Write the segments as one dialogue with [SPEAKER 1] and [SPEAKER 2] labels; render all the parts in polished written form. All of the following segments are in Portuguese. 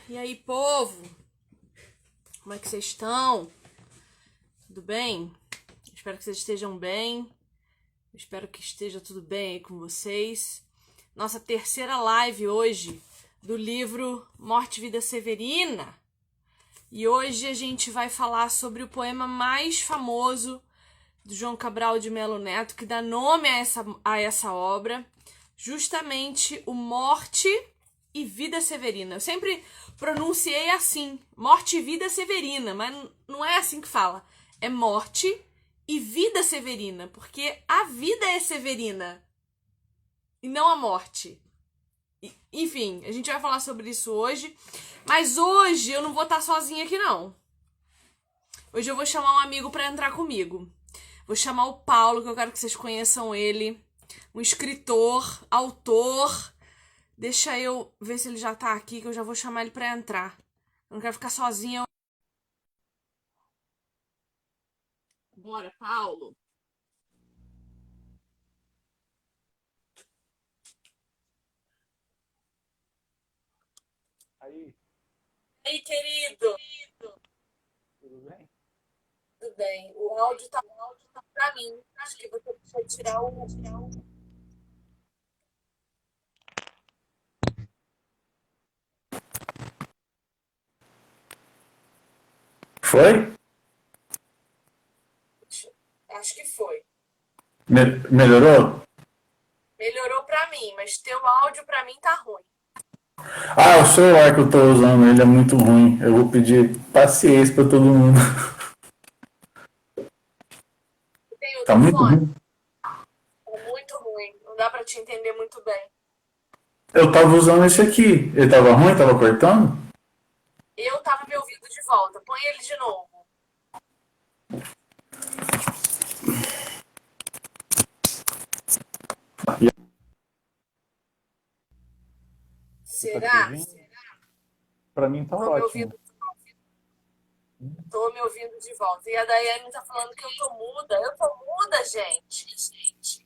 [SPEAKER 1] E aí, povo? Como é que vocês estão? Tudo bem? Espero que vocês estejam bem. Espero que esteja tudo bem aí com vocês. Nossa terceira live hoje do livro Morte e Vida Severina. E hoje a gente vai falar sobre o poema mais famoso do João Cabral de Melo Neto, que dá nome a essa obra, justamente o Morte e Vida Severina. Eu sempre pronunciei assim, Morte e Vida Severina, mas não é assim que fala. É Morte e Vida Severina, porque a vida é severina e não a morte. Enfim, a gente vai falar sobre isso hoje, mas hoje eu não vou estar sozinha aqui não. Hoje eu vou chamar um amigo para entrar comigo. Vou chamar o Paulo, que eu quero que vocês conheçam ele, um escritor, autor. Deixa eu ver se ele já tá aqui, que eu já vou chamar ele pra entrar. Eu não quero ficar sozinha. Bora, Paulo.
[SPEAKER 2] Aí,
[SPEAKER 1] E aí, querido?
[SPEAKER 2] tudo bem?
[SPEAKER 1] Tudo bem. O áudio tá pra mim. Acho que você precisa tirar o...
[SPEAKER 2] Foi?
[SPEAKER 1] Acho que foi.
[SPEAKER 2] Melhorou?
[SPEAKER 1] Melhorou pra mim, mas teu áudio pra mim tá ruim.
[SPEAKER 2] Ah, o celular que eu tô usando, ele é muito ruim. Eu vou pedir paciência pra todo mundo.
[SPEAKER 1] Tem
[SPEAKER 2] Tá
[SPEAKER 1] outro
[SPEAKER 2] muito
[SPEAKER 1] fone?
[SPEAKER 2] ruim.
[SPEAKER 1] É muito ruim. Não dá pra te entender muito bem.
[SPEAKER 2] Eu tava usando esse aqui. Ele tava ruim? Tava cortando?
[SPEAKER 1] Eu tava me ouvindo de volta. Põe ele de novo.
[SPEAKER 2] E você tá
[SPEAKER 1] Será?
[SPEAKER 2] ouvindo? Pra mim tá
[SPEAKER 1] Tô me
[SPEAKER 2] ótimo.
[SPEAKER 1] ouvindo. Tô me ouvindo de volta. E a Daiane tá falando que eu tô muda. Eu tô muda, gente.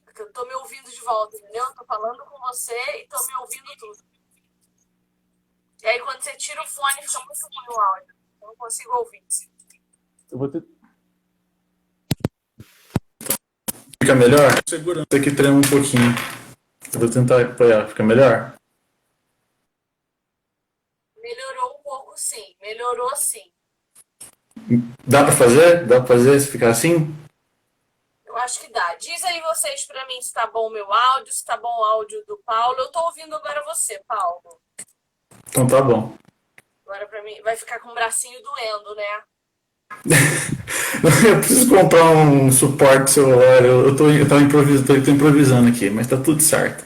[SPEAKER 1] Porque eu tô me ouvindo de volta, entendeu? Eu tô falando com você e tô me ouvindo tudo. E aí quando você tira o fone fica muito ruim o áudio. Eu não consigo ouvir.
[SPEAKER 2] Eu vou ter... Fica melhor? Segurando. Isso aqui trema um pouquinho. Eu vou tentar apoiar. Fica melhor?
[SPEAKER 1] Melhorou um pouco, sim. Melhorou, sim.
[SPEAKER 2] Dá pra fazer? Dá pra fazer se ficar assim?
[SPEAKER 1] Eu acho que dá. Diz aí vocês pra mim se tá bom o meu áudio, se tá bom o áudio do Paulo. Eu tô ouvindo agora você, Paulo.
[SPEAKER 2] Então tá bom.
[SPEAKER 1] Agora pra mim vai ficar com o bracinho doendo, né?
[SPEAKER 2] Eu preciso comprar um suporte celular. Tô improvisando aqui, mas tá tudo certo.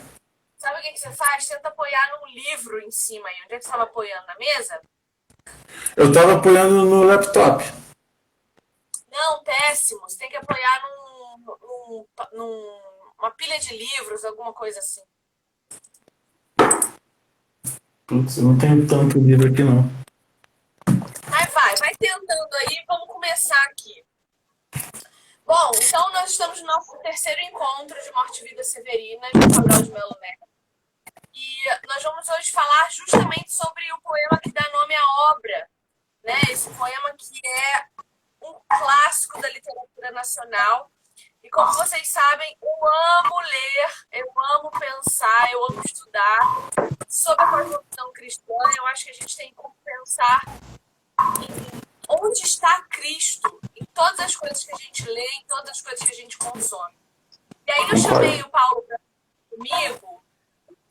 [SPEAKER 1] Sabe o que você faz? Tenta apoiar num livro em cima aí. Onde é que você estava apoiando? Na mesa?
[SPEAKER 2] Eu tava apoiando no laptop.
[SPEAKER 1] Não, péssimo. Você tem que apoiar numa pilha de livros, alguma coisa assim.
[SPEAKER 2] Putz, eu não tenho tanto livro aqui não.
[SPEAKER 1] Mas vai tentando aí, vamos começar aqui. Bom, então nós estamos no nosso terceiro encontro de Morte e Vida Severina, de Cabral de Melo Neto. E nós vamos hoje falar justamente sobre o poema que dá nome à obra, né? Esse poema que é um clássico da literatura nacional. E como vocês sabem, eu amo ler, eu amo pensar, eu amo estudar sobre a cosmovisão cristã. Eu acho que a gente tem como pensar em onde está Cristo em todas as coisas que a gente lê, em todas as coisas que a gente consome. E aí eu chamei
[SPEAKER 2] Concordo.
[SPEAKER 1] o Paulo para comigo,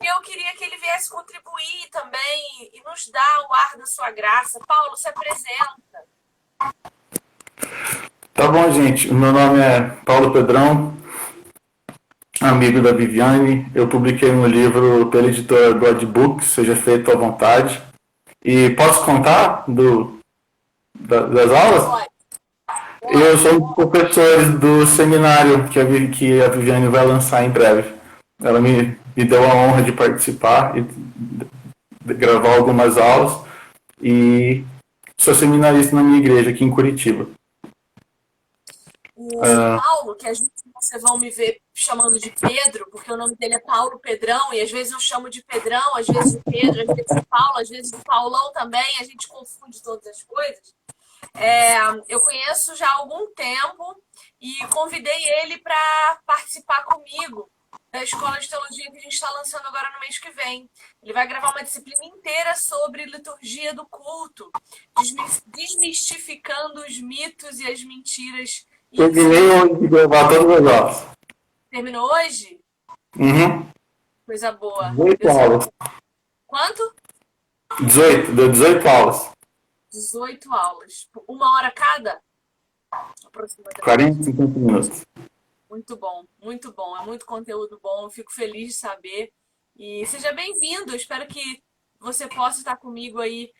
[SPEAKER 1] e eu queria que ele viesse contribuir também e nos dar o ar da sua graça. Paulo, se apresenta.
[SPEAKER 2] Tá bom, gente. O meu nome é Paulo Pedrão, amigo da Viviane. Eu publiquei um livro pela editora God Books, seja feito à vontade. E posso contar das aulas?
[SPEAKER 1] Pode,
[SPEAKER 2] Eu
[SPEAKER 1] pode.
[SPEAKER 2] sou um dos professores do seminário que a Viviane vai lançar em breve. Ela me deu a honra de participar e de gravar algumas aulas. E sou seminarista na minha igreja aqui em Curitiba.
[SPEAKER 1] O Paulo, que a gente vocês vão me ver chamando de Pedro, porque o nome dele é Paulo Pedrão, e às vezes eu chamo de Pedrão, às vezes de Pedro, às vezes de Paulo, às vezes de Paulão também, a gente confunde todas as coisas. Eu conheço já há algum tempo e convidei ele para participar comigo da escola de teologia que a gente está lançando agora no mês que vem. Ele vai gravar uma disciplina inteira sobre liturgia do culto, desmistificando os mitos e as mentiras.
[SPEAKER 2] Terminei hoje de gravar todas as aulas.
[SPEAKER 1] Terminou hoje?
[SPEAKER 2] Uhum.
[SPEAKER 1] Coisa boa.
[SPEAKER 2] 18 aulas.
[SPEAKER 1] Quanto?
[SPEAKER 2] 18, deu 18 aulas.
[SPEAKER 1] 18 aulas. 1 hora cada? Aproximadamente.
[SPEAKER 2] 40, 50 minutos.
[SPEAKER 1] Muito bom, muito bom. É muito conteúdo bom. Eu fico feliz de saber. E seja bem-vindo. Espero que você possa estar comigo aí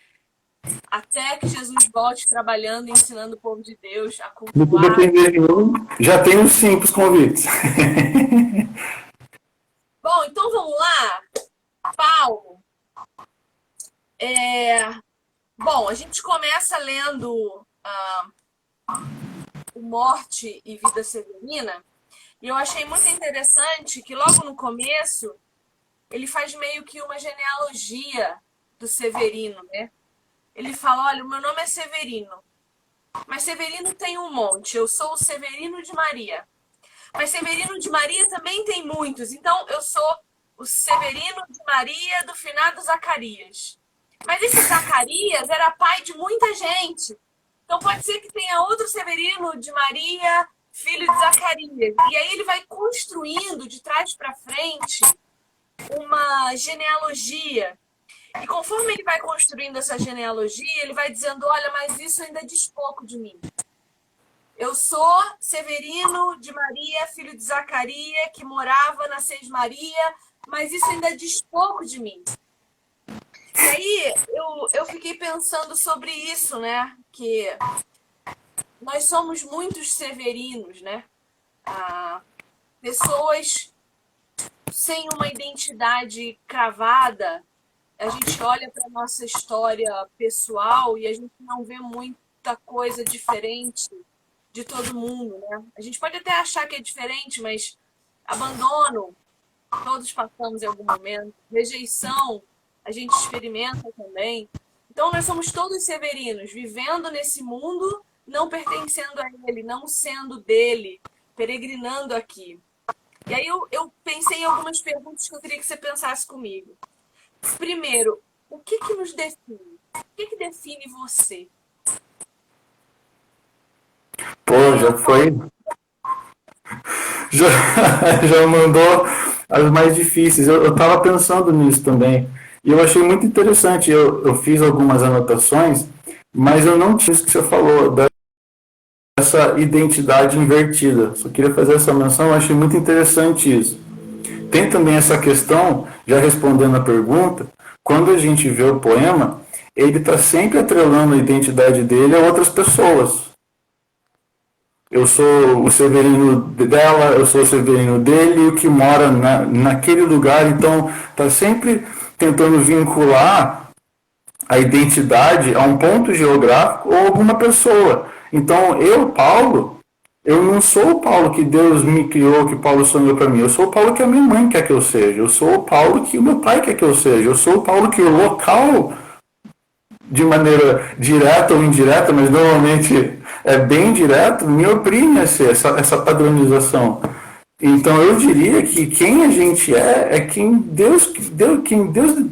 [SPEAKER 1] até que Jesus volte trabalhando e ensinando o povo de Deus a
[SPEAKER 2] Se
[SPEAKER 1] cultuar.
[SPEAKER 2] depender de mim, já tenho 5 convites.
[SPEAKER 1] Bom, então vamos lá. Paulo. Bom, a gente começa lendo o Morte e Vida Severina. E eu achei muito interessante que logo no começo ele faz meio que uma genealogia do Severino, né? Ele fala, olha, o meu nome é Severino, mas Severino tem um monte, eu sou o Severino de Maria. Mas Severino de Maria também tem muitos, então eu sou o Severino de Maria do finado Zacarias. Mas esse Zacarias era pai de muita gente. Então pode ser que tenha outro Severino de Maria, filho de Zacarias. E aí ele vai construindo de trás para frente uma genealogia. E conforme ele vai construindo essa genealogia, ele vai dizendo, olha, mas isso ainda diz pouco de mim. Eu sou Severino de Maria, filho de Zacarias, que morava na Sesmaria, mas isso ainda diz pouco de mim. E aí eu fiquei pensando sobre isso, né? Que nós somos muitos severinos, né? Pessoas sem uma identidade cravada. A gente olha para a nossa história pessoal e a gente não vê muita coisa diferente de todo mundo, né? A gente pode até achar que é diferente, mas abandono, todos passamos em algum momento. Rejeição, a gente experimenta também. Então, nós somos todos severinos, vivendo nesse mundo, não pertencendo a ele, não sendo dele, peregrinando aqui. E aí eu pensei em algumas perguntas que eu queria que você pensasse comigo. Primeiro, o que nos define? O que define você?
[SPEAKER 2] Pô, já foi. Já, já mandou as mais difíceis. Eu estava pensando nisso também. E eu achei muito interessante. Eu fiz algumas anotações, mas eu não tinha isso que você falou, dessa identidade invertida. Só queria fazer essa menção, eu achei muito interessante isso. Tem também essa questão, já respondendo a pergunta, quando a gente vê o poema, ele está sempre atrelando a identidade dele a outras pessoas. Eu sou o Severino dela, eu sou o Severino dele, o que mora naquele lugar. Então, está sempre tentando vincular a identidade a um ponto geográfico ou alguma pessoa. Então, Paulo, eu não sou o Paulo que Deus me criou, que Paulo sonhou para mim. Eu sou o Paulo que a minha mãe quer que eu seja. Eu sou o Paulo que o meu pai quer que eu seja. Eu sou o Paulo que o local, de maneira direta ou indireta, mas normalmente é bem direto, me oprime a ser essa padronização. Então eu diria que quem a gente é quem Deus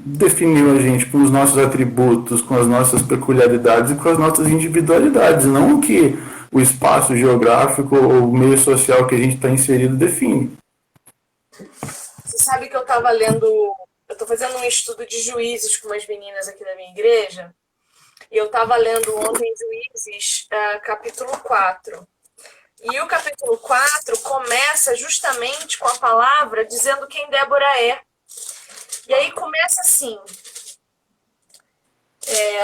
[SPEAKER 2] definiu a gente com os nossos atributos, com as nossas peculiaridades e com as nossas individualidades, não que o espaço geográfico ou o meio social que a gente está inserido define.
[SPEAKER 1] Você sabe que eu estava lendo, eu estou fazendo um estudo de Juízes com umas meninas aqui da minha igreja, e eu estava lendo ontem Juízes, capítulo 4. E o capítulo 4 começa justamente com a palavra dizendo quem Débora é. E aí começa assim,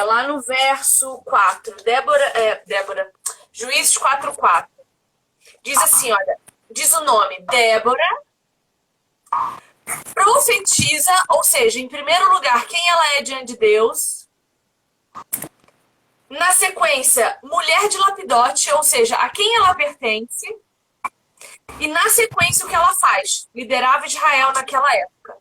[SPEAKER 1] lá no verso 4, Juízes 4:4. Diz assim, olha, diz o nome, Débora profetiza, ou seja, em primeiro lugar, quem ela é diante de Deus. Na sequência, mulher de Lapidote, ou seja, a quem ela pertence. E na sequência o que ela faz? Liderava Israel naquela época.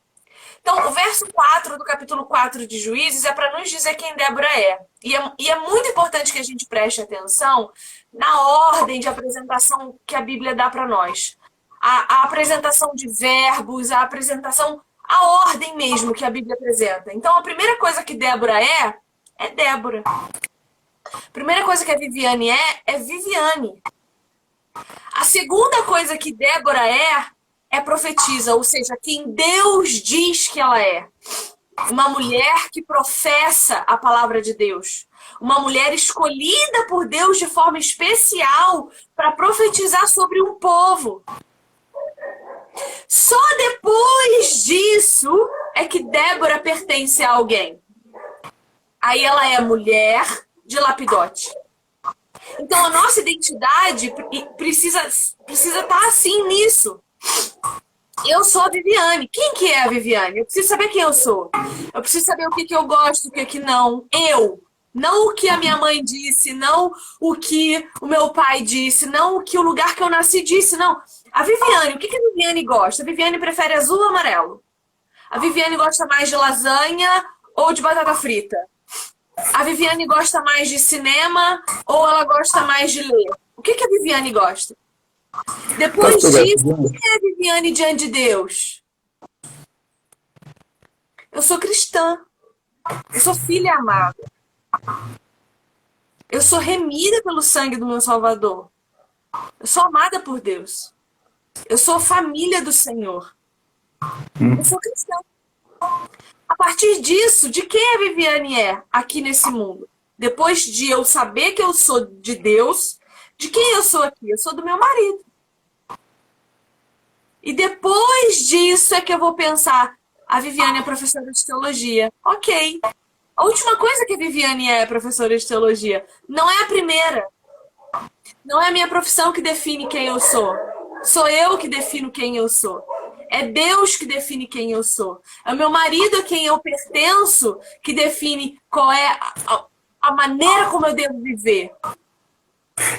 [SPEAKER 1] Então, o verso 4 do capítulo 4 de Juízes é para nos dizer quem Débora é. E é muito importante que a gente preste atenção na ordem de apresentação que a Bíblia dá para nós. A apresentação de verbos, a ordem mesmo que a Bíblia apresenta. Então, a primeira coisa que Débora é Débora. A primeira coisa que a Viviane é Viviane. A segunda coisa que Débora é profetisa, ou seja, quem Deus diz que ela é. Uma mulher que professa a palavra de Deus. Uma mulher escolhida por Deus de forma especial para profetizar sobre um povo. Só depois disso é que Débora pertence a alguém. Aí ela é mulher de Lapidote. Então a nossa identidade precisa estar assim nisso. Eu sou a Viviane. Quem que é a Viviane? Eu preciso saber quem eu sou. Eu preciso saber o que eu gosto, o que não. Eu. Não o que a minha mãe disse, não o que o meu pai disse, não o lugar que eu nasci disse, não. A Viviane, o que a Viviane gosta? A Viviane prefere azul ou amarelo? A Viviane gosta mais de lasanha ou de batata frita? A Viviane gosta mais de cinema ou ela gosta mais de ler? O que a Viviane gosta? Depois disso, o que é a Viviane diante de Deus? Eu sou cristã. Eu sou filha amada. Eu sou remida pelo sangue do meu Salvador. Eu sou amada por Deus. Eu sou família do Senhor. Eu sou cristã. A partir disso, de quem a Viviane é aqui nesse mundo? Depois de eu saber que eu sou de Deus, de quem eu sou aqui? Eu sou do meu marido. E depois disso é que eu vou pensar, a Viviane é professora de teologia. Ok. A última coisa que a Viviane é professora de teologia. Não é a primeira. Não é a minha profissão que define quem eu sou. Sou eu que defino quem eu sou. É Deus que define quem eu sou. É o meu marido a quem eu pertenço que define qual é a maneira como eu devo viver.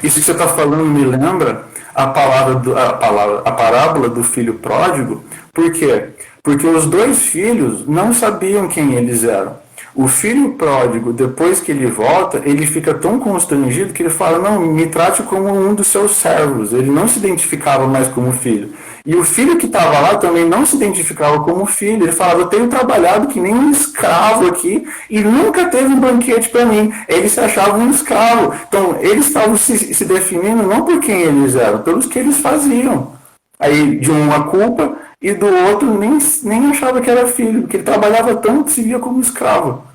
[SPEAKER 2] Isso que você está falando me lembra a parábola do filho pródigo. Por quê? Porque os dois filhos não sabiam quem eles eram. O filho pródigo, depois que ele volta, ele fica tão constrangido que ele fala, não, me trate como um dos seus servos. Ele não se identificava mais como filho. E o filho que estava lá também não se identificava como filho. Ele falava, eu tenho trabalhado que nem um escravo aqui e nunca teve um banquete para mim. Ele se achava um escravo. Então, eles estavam se definindo não por quem eles eram, pelos que eles faziam. Aí, de um a culpa, e do outro nem achava que era filho, porque ele trabalhava tanto que se via como escravo.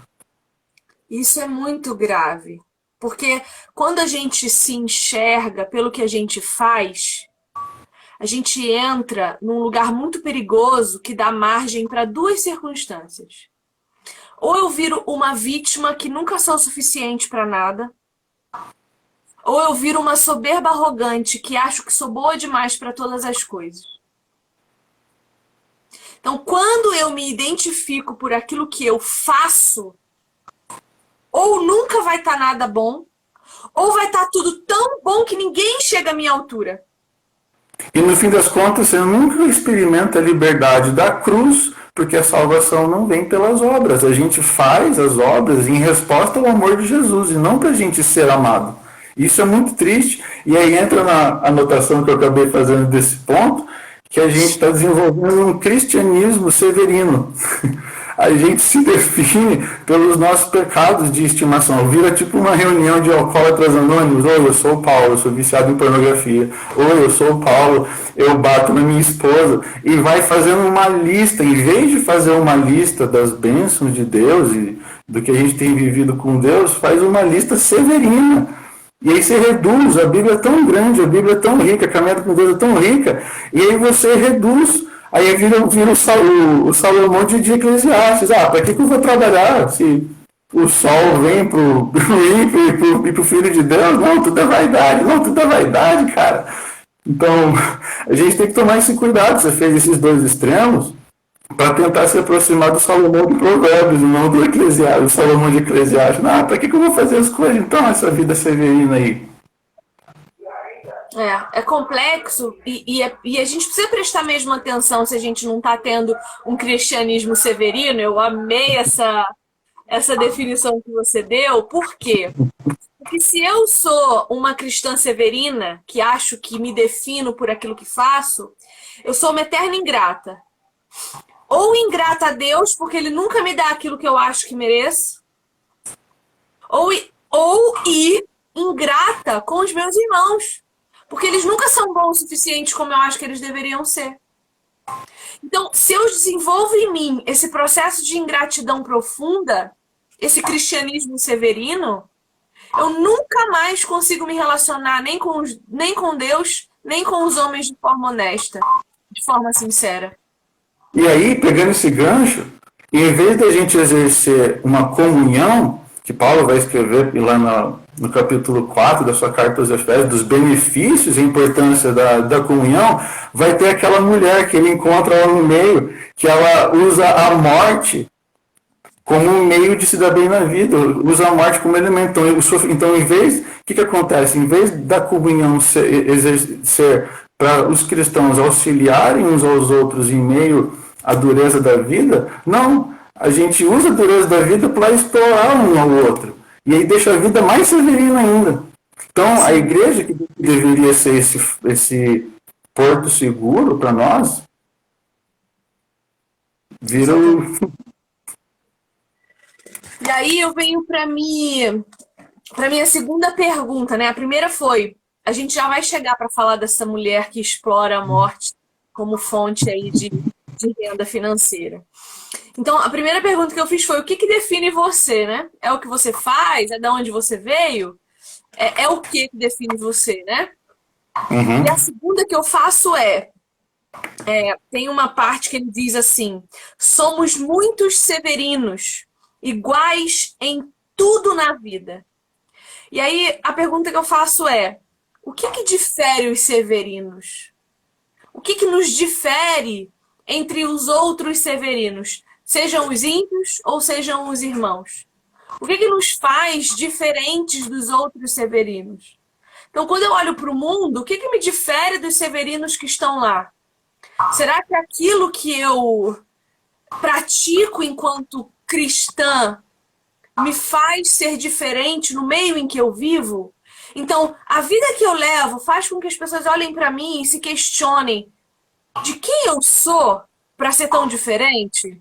[SPEAKER 1] Isso é muito grave, porque quando a gente se enxerga pelo que a gente faz, a gente entra num lugar muito perigoso que dá margem para duas circunstâncias. Ou eu viro uma vítima que nunca sou suficiente para nada, ou eu viro uma soberba arrogante que acho que sou boa demais para todas as coisas. Então, quando eu me identifico por aquilo que eu faço, ou nunca vai estar nada bom, ou vai estar tudo tão bom que ninguém chega à minha altura.
[SPEAKER 2] E no fim das contas, você nunca experimenta a liberdade da cruz, porque a salvação não vem pelas obras. A gente faz as obras em resposta ao amor de Jesus, e não para a gente ser amado. Isso é muito triste. E aí entra na anotação que eu acabei fazendo desse ponto, que a gente está desenvolvendo um cristianismo severino. A gente se define pelos nossos pecados de estimação. Vira tipo uma reunião de alcoólatras anônimos. Oi, eu sou o Paulo, eu sou viciado em pornografia. Oi, eu sou o Paulo, eu bato na minha esposa. E vai fazendo uma lista. Em vez de fazer uma lista das bênçãos de Deus e do que a gente tem vivido com Deus, faz uma lista severina. E aí você reduz, a Bíblia é tão grande, a Bíblia é tão rica, a caminhada com Deus é tão rica, e aí você reduz, aí vira o Salomão de Eclesiastes. Para que eu vou trabalhar se o sol vem pro ímpio e pro filho de Deus? Não, tudo é vaidade, cara. Então, a gente tem que tomar esse cuidado. Você fez esses dois extremos para tentar se aproximar do Salomão de Provérbios, não do Eclesiastes, do Salomão de Eclesiastes. Para que eu vou fazer as coisas então, essa vida severina aí?
[SPEAKER 1] É complexo e a gente precisa prestar mesmo atenção se a gente não está tendo um cristianismo severino. Eu amei essa definição que você deu. Por quê? Porque se eu sou uma cristã severina, que acho que me defino por aquilo que faço, eu sou uma eterna ingrata. Ou ingrata a Deus, porque Ele nunca me dá aquilo que eu acho que mereço, ou ingrata com os meus irmãos, porque eles nunca são bons o suficiente como eu acho que eles deveriam ser. Então, se eu desenvolvo em mim esse processo de ingratidão profunda, esse cristianismo severino, eu nunca mais consigo me relacionar nem com Deus, nem com os homens de forma honesta, de forma sincera.
[SPEAKER 2] E aí, pegando esse gancho, em vez da gente exercer uma comunhão, que Paulo vai escrever lá no capítulo 4 da sua carta aos Efésios, dos benefícios e importância da comunhão, vai ter aquela mulher que ele encontra lá no meio, que ela usa a morte como um meio de se dar bem na vida, usa a morte como elemento. Então, em vez, o que acontece? Em vez da comunhão ser para os cristãos auxiliarem uns aos outros em meio à dureza da vida, não. A gente usa a dureza da vida para explorar um ao outro. E aí deixa a vida mais severina ainda. Então, a igreja, que deveria ser esse porto seguro para nós, vira o...
[SPEAKER 1] E aí eu venho para minha segunda pergunta, né? A primeira foi, a gente já vai chegar para falar dessa mulher que explora a morte como fonte aí de renda financeira. Então, a primeira pergunta que eu fiz foi, o que define você, né? É o que você faz? É de onde você veio? É o que define você, né?
[SPEAKER 2] Uhum.
[SPEAKER 1] E a segunda que eu faço tem uma parte que ele diz assim, somos muitos severinos, iguais em tudo na vida. E aí, a pergunta que eu faço é, o que difere os severinos? O que nos difere entre os outros severinos? Sejam os ímpios ou sejam os irmãos? O que nos faz diferentes dos outros severinos? Então, quando eu olho para o mundo, o que me difere dos severinos que estão lá? Será que aquilo que eu pratico enquanto cristã me faz ser diferente no meio em que eu vivo? Então, a vida que eu levo faz com que as pessoas olhem para mim e se questionem de quem eu sou para ser tão diferente?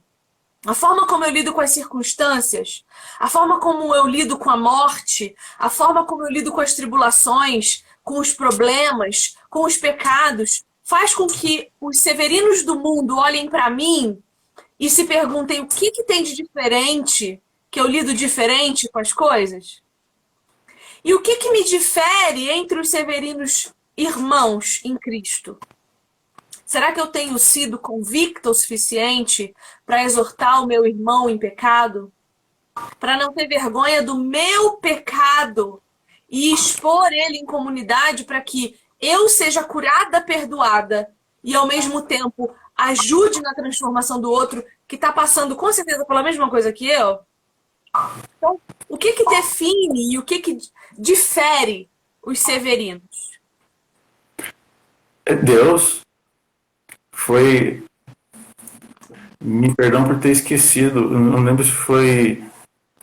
[SPEAKER 1] A forma como eu lido com as circunstâncias, a forma como eu lido com a morte, a forma como eu lido com as tribulações, com os problemas, com os pecados, faz com que os severinos do mundo olhem para mim e se perguntem o que tem de diferente, que eu lido diferente com as coisas? E o que me difere entre os severinos irmãos em Cristo? Será que eu tenho sido convicta o suficiente para exortar o meu irmão em pecado? Para não ter vergonha do meu pecado e expor ele em comunidade para que eu seja curada, perdoada e ao mesmo tempo ajude na transformação do outro que está passando com certeza pela mesma coisa que eu? Então, o que define e o que difere os severinos?
[SPEAKER 2] Deus foi... Me perdão por ter esquecido, eu não lembro se foi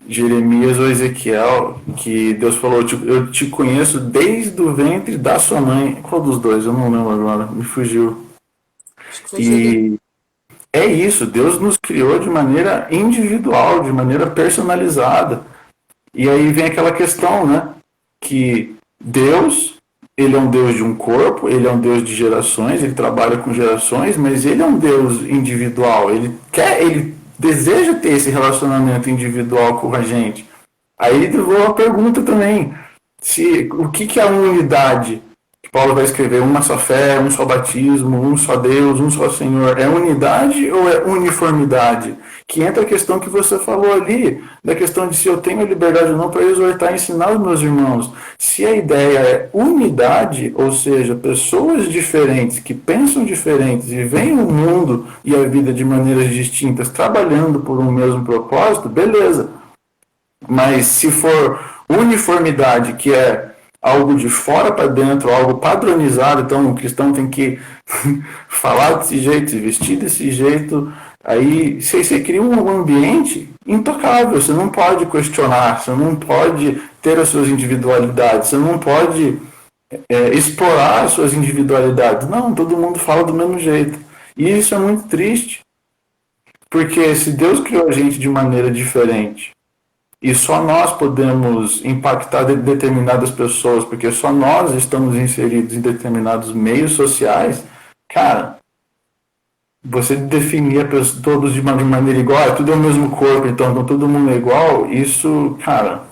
[SPEAKER 2] Jeremias ou Ezequiel, que Deus falou, eu te conheço desde o ventre da sua mãe. Qual dos dois? Eu não lembro agora, me fugiu. E é isso, Deus nos criou de maneira individual, de maneira personalizada. E aí vem aquela questão, né? Que Deus, ele é um Deus de um corpo, ele é um Deus de gerações, ele trabalha com gerações, mas ele é um Deus individual, ele deseja ter esse relacionamento individual com a gente. Aí vou a pergunta também, o que é a unidade? Paulo vai escrever uma só fé, um só batismo, um só Deus, um só Senhor. É unidade ou é uniformidade? Que entra a questão que você falou ali, da questão de se eu tenho liberdade ou não para exortar e ensinar os meus irmãos. Se a ideia é unidade, ou seja, pessoas diferentes, que pensam diferentes e veem o mundo e a vida de maneiras distintas, trabalhando por um mesmo propósito, beleza. Mas se for uniformidade, que é algo de fora para dentro, algo padronizado, então o cristão tem que falar desse jeito, se vestir desse jeito, aí você cria um ambiente intocável, você não pode questionar, você não pode ter as suas individualidades, você não pode explorar as suas individualidades. Não, todo mundo fala do mesmo jeito. E isso é muito triste, porque se Deus criou a gente de maneira diferente, e só nós podemos impactar determinadas pessoas, porque só nós estamos inseridos em determinados meios sociais, cara, você definir todos de uma maneira igual, tudo é o mesmo corpo, então todo mundo é igual, isso, cara,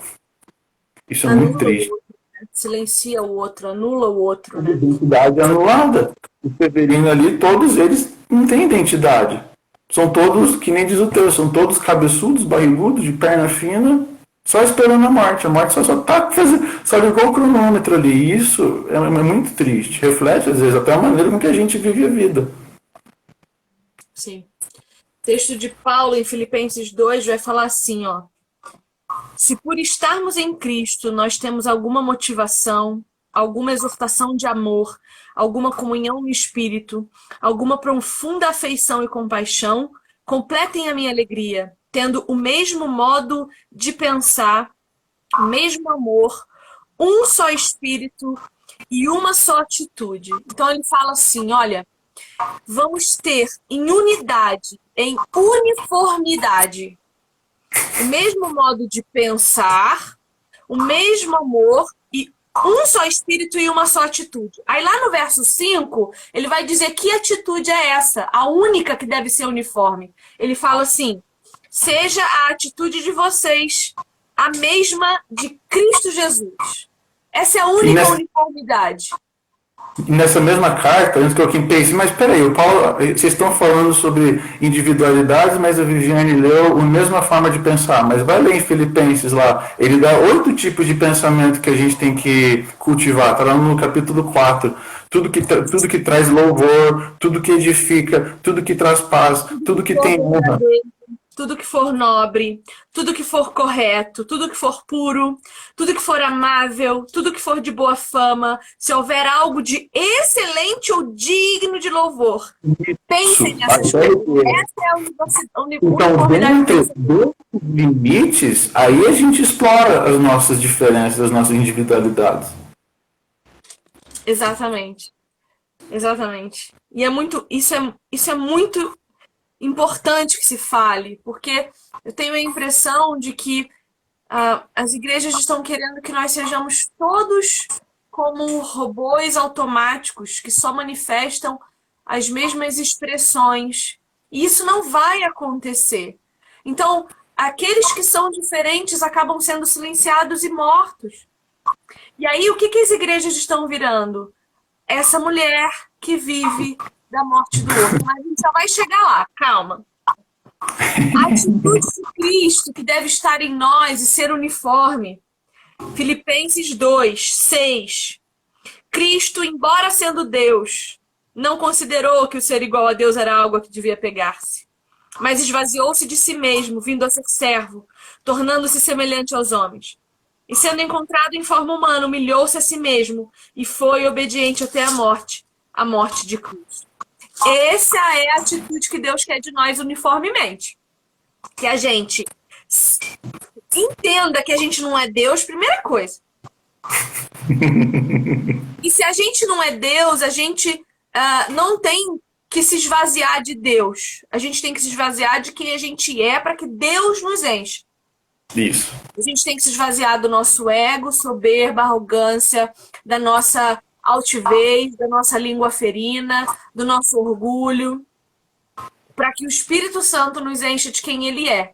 [SPEAKER 2] isso é muito triste.
[SPEAKER 1] Silencia o outro, anula o outro, né?
[SPEAKER 2] Identidade anulada. O Severino ali, todos eles não têm identidade. São todos, que nem diz o teu, são todos cabeçudos, barrigudos, de perna fina, só esperando a morte. A morte só tá fazendo, só ligou o cronômetro ali. E isso é muito triste. Reflete, às vezes, até a maneira com que a gente vive a vida.
[SPEAKER 1] Sim. O texto de Paulo em Filipenses 2 vai falar assim, ó. Se por estarmos em Cristo nós temos alguma motivação, alguma exortação de amor, alguma comunhão no Espírito, alguma profunda afeição e compaixão, completem a minha alegria, tendo o mesmo modo de pensar, o mesmo amor, um só Espírito e uma só atitude. Então ele fala assim, olha, vamos ter em unidade, em uniformidade, o mesmo modo de pensar, o mesmo amor e um só espírito e uma só atitude. Aí lá no verso 5, ele vai dizer que atitude é essa, a única que deve ser uniforme. Ele fala assim, seja a atitude de vocês a mesma de Cristo Jesus. Essa é a única uniformidade.
[SPEAKER 2] Nessa mesma carta, antes que eu pense, mas peraí, o Paulo, vocês estão falando sobre individualidades, mas a Viviane leu a mesma forma de pensar, mas vai ler em Filipenses lá, ele dá 8 tipos de pensamento que a gente tem que cultivar, está lá no capítulo 4, tudo que traz louvor, tudo que edifica, tudo que traz paz, tudo que tem honra.
[SPEAKER 1] Tudo que for nobre, tudo que for correto, tudo que for puro, tudo que for amável, tudo que for de boa fama, se houver algo de excelente ou digno de louvor, pensem nessas coisas. Essa é a uniformidade.
[SPEAKER 2] Então, dentro dos limites, aí a gente explora as nossas diferenças, as nossas individualidades.
[SPEAKER 1] Exatamente. Exatamente. E isso é muito importante que se fale, porque eu tenho a impressão de que as igrejas estão querendo que nós sejamos todos como robôs automáticos que só manifestam as mesmas expressões. E isso não vai acontecer. Então, aqueles que são diferentes acabam sendo silenciados e mortos. E aí, o que as igrejas estão virando? Essa mulher que vive da morte do outro. Mas a gente só vai chegar lá, calma. A atitude de Cristo que deve estar em nós e ser uniforme. Filipenses 2, 6. Cristo, embora sendo Deus, não considerou que o ser igual a Deus era algo a que devia pegar-se, mas esvaziou-se de si mesmo, vindo a ser servo, tornando-se semelhante aos homens. E sendo encontrado em forma humana, humilhou-se a si mesmo e foi obediente até a morte de cruz. Essa é a atitude que Deus quer de nós uniformemente. Que a gente entenda que a gente não é Deus, primeira coisa. E se a gente não é Deus, a gente não tem que se esvaziar de Deus. A gente tem que se esvaziar de quem a gente é para que Deus nos enche.
[SPEAKER 2] Isso.
[SPEAKER 1] A gente tem que se esvaziar do nosso ego, soberba, arrogância, da nossa altivez, da nossa língua ferina, do nosso orgulho, para que o Espírito Santo nos encha de quem Ele é.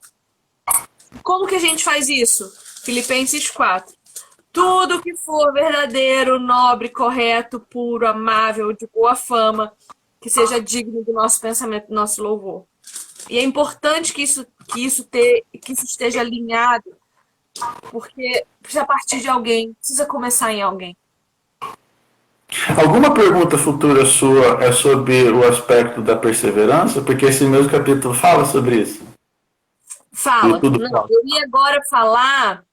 [SPEAKER 1] Como que a gente faz isso? Filipenses 4. Tudo que for verdadeiro, nobre, correto, puro, amável, de boa fama, que seja digno do nosso pensamento, do nosso louvor. E é importante que isso esteja alinhado, porque precisa partir de alguém, precisa começar em alguém.
[SPEAKER 2] Alguma pergunta futura sua é sobre o aspecto da perseverança? Porque esse mesmo capítulo fala sobre isso.
[SPEAKER 1] Fala. Não, eu ia agora falar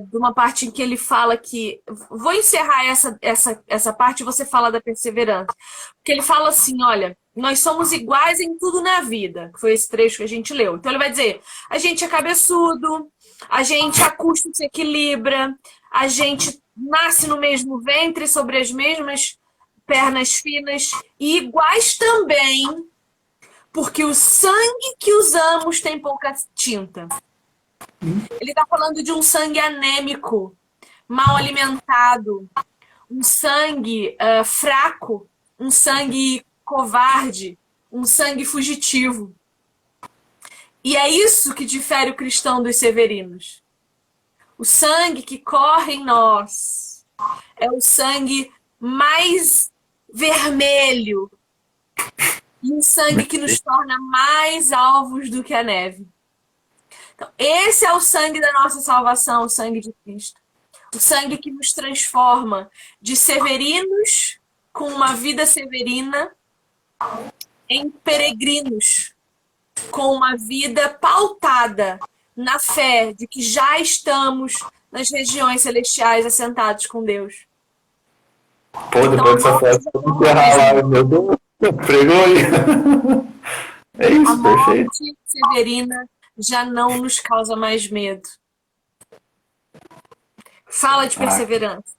[SPEAKER 1] de uma parte em que ele fala que... Vou encerrar essa parte e você fala da perseverança. Porque ele fala assim, olha, nós somos iguais em tudo na vida. Que foi esse trecho que a gente leu. Então ele vai dizer, a gente é cabeçudo, a gente a custo se equilibra, a gente nasce no mesmo ventre, sobre as mesmas pernas finas, e iguais também, porque o sangue que usamos tem pouca tinta. Ele está falando de um sangue anêmico, mal alimentado, um sangue fraco, um sangue covarde, um sangue fugitivo. E é isso que difere o cristão dos severinos. O sangue que corre em nós é o sangue mais vermelho e um sangue que nos torna mais alvos do que a neve. Então, esse é o sangue da nossa salvação, o sangue de Cristo. O sangue que nos transforma de severinos com uma vida severina em peregrinos com uma vida pautada na fé de que já estamos nas regiões celestiais assentados com Deus.
[SPEAKER 2] Pô, depois
[SPEAKER 1] Então,
[SPEAKER 2] dessa festa, eu vou enterrar lá, meu Deus, pregou aí. É
[SPEAKER 1] a
[SPEAKER 2] isso, perfeito.
[SPEAKER 1] morte severina já não nos causa mais medo. Fala de perseverança.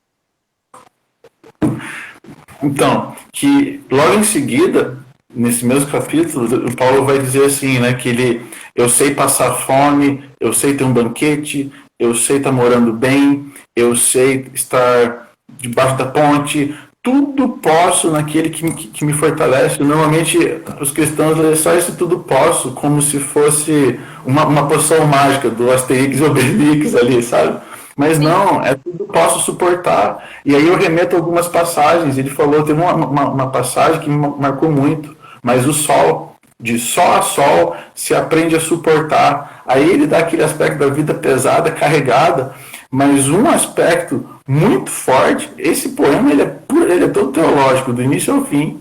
[SPEAKER 2] Então, que logo em seguida, nesse mesmo capítulo, o Paulo vai dizer assim, né, que eu sei passar fome, eu sei ter um banquete, eu sei estar morando bem, eu sei estar debaixo da ponte, tudo posso naquele que me fortalece. Normalmente os cristãos lêem só esse tudo posso como se fosse uma poção mágica do Asterix e Obelix ali, sabe? Mas não, é tudo posso suportar. E aí eu remeto a algumas passagens. Ele falou, tem uma passagem que me marcou muito. Mas o sol, de sol a sol, se aprende a suportar. Aí ele dá aquele aspecto da vida pesada, carregada. Mas um aspecto muito forte, esse poema ele é todo teológico, do início ao fim.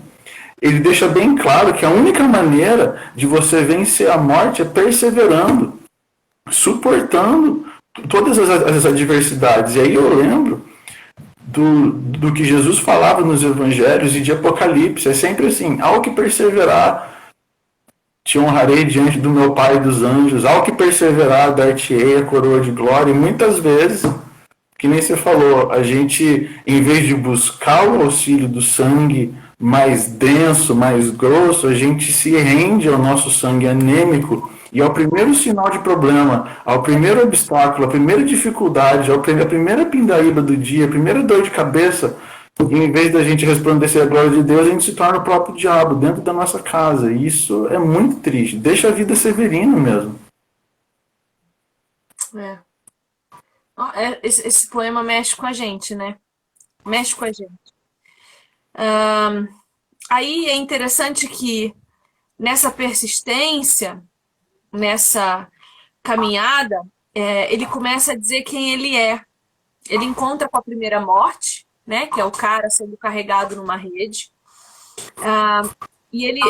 [SPEAKER 2] Ele deixa bem claro que a única maneira de você vencer a morte é perseverando, suportando todas as adversidades. E aí eu lembro do que Jesus falava nos evangelhos e de Apocalipse. É sempre assim, ao que perseverar, te honrarei diante do meu Pai e dos anjos, ao que perseverar, dar-te-ei a coroa de glória. E muitas vezes, que nem você falou, a gente, em vez de buscar o auxílio do sangue mais denso, mais grosso, a gente se rende ao nosso sangue anêmico. E ao primeiro sinal de problema, ao primeiro obstáculo, à primeira dificuldade, à primeira pindaíba do dia, à primeira dor de cabeça, em vez da gente resplandecer a glória de Deus, a gente se torna o próprio diabo dentro da nossa casa. E isso é muito triste. Deixa a vida severina mesmo.
[SPEAKER 1] Esse poema mexe com a gente, né? Mexe com a gente. Aí é interessante que nessa persistência, nessa caminhada, ele começa a dizer quem ele é. Ele encontra com a primeira morte, né? Que é o cara sendo carregado numa rede. E ele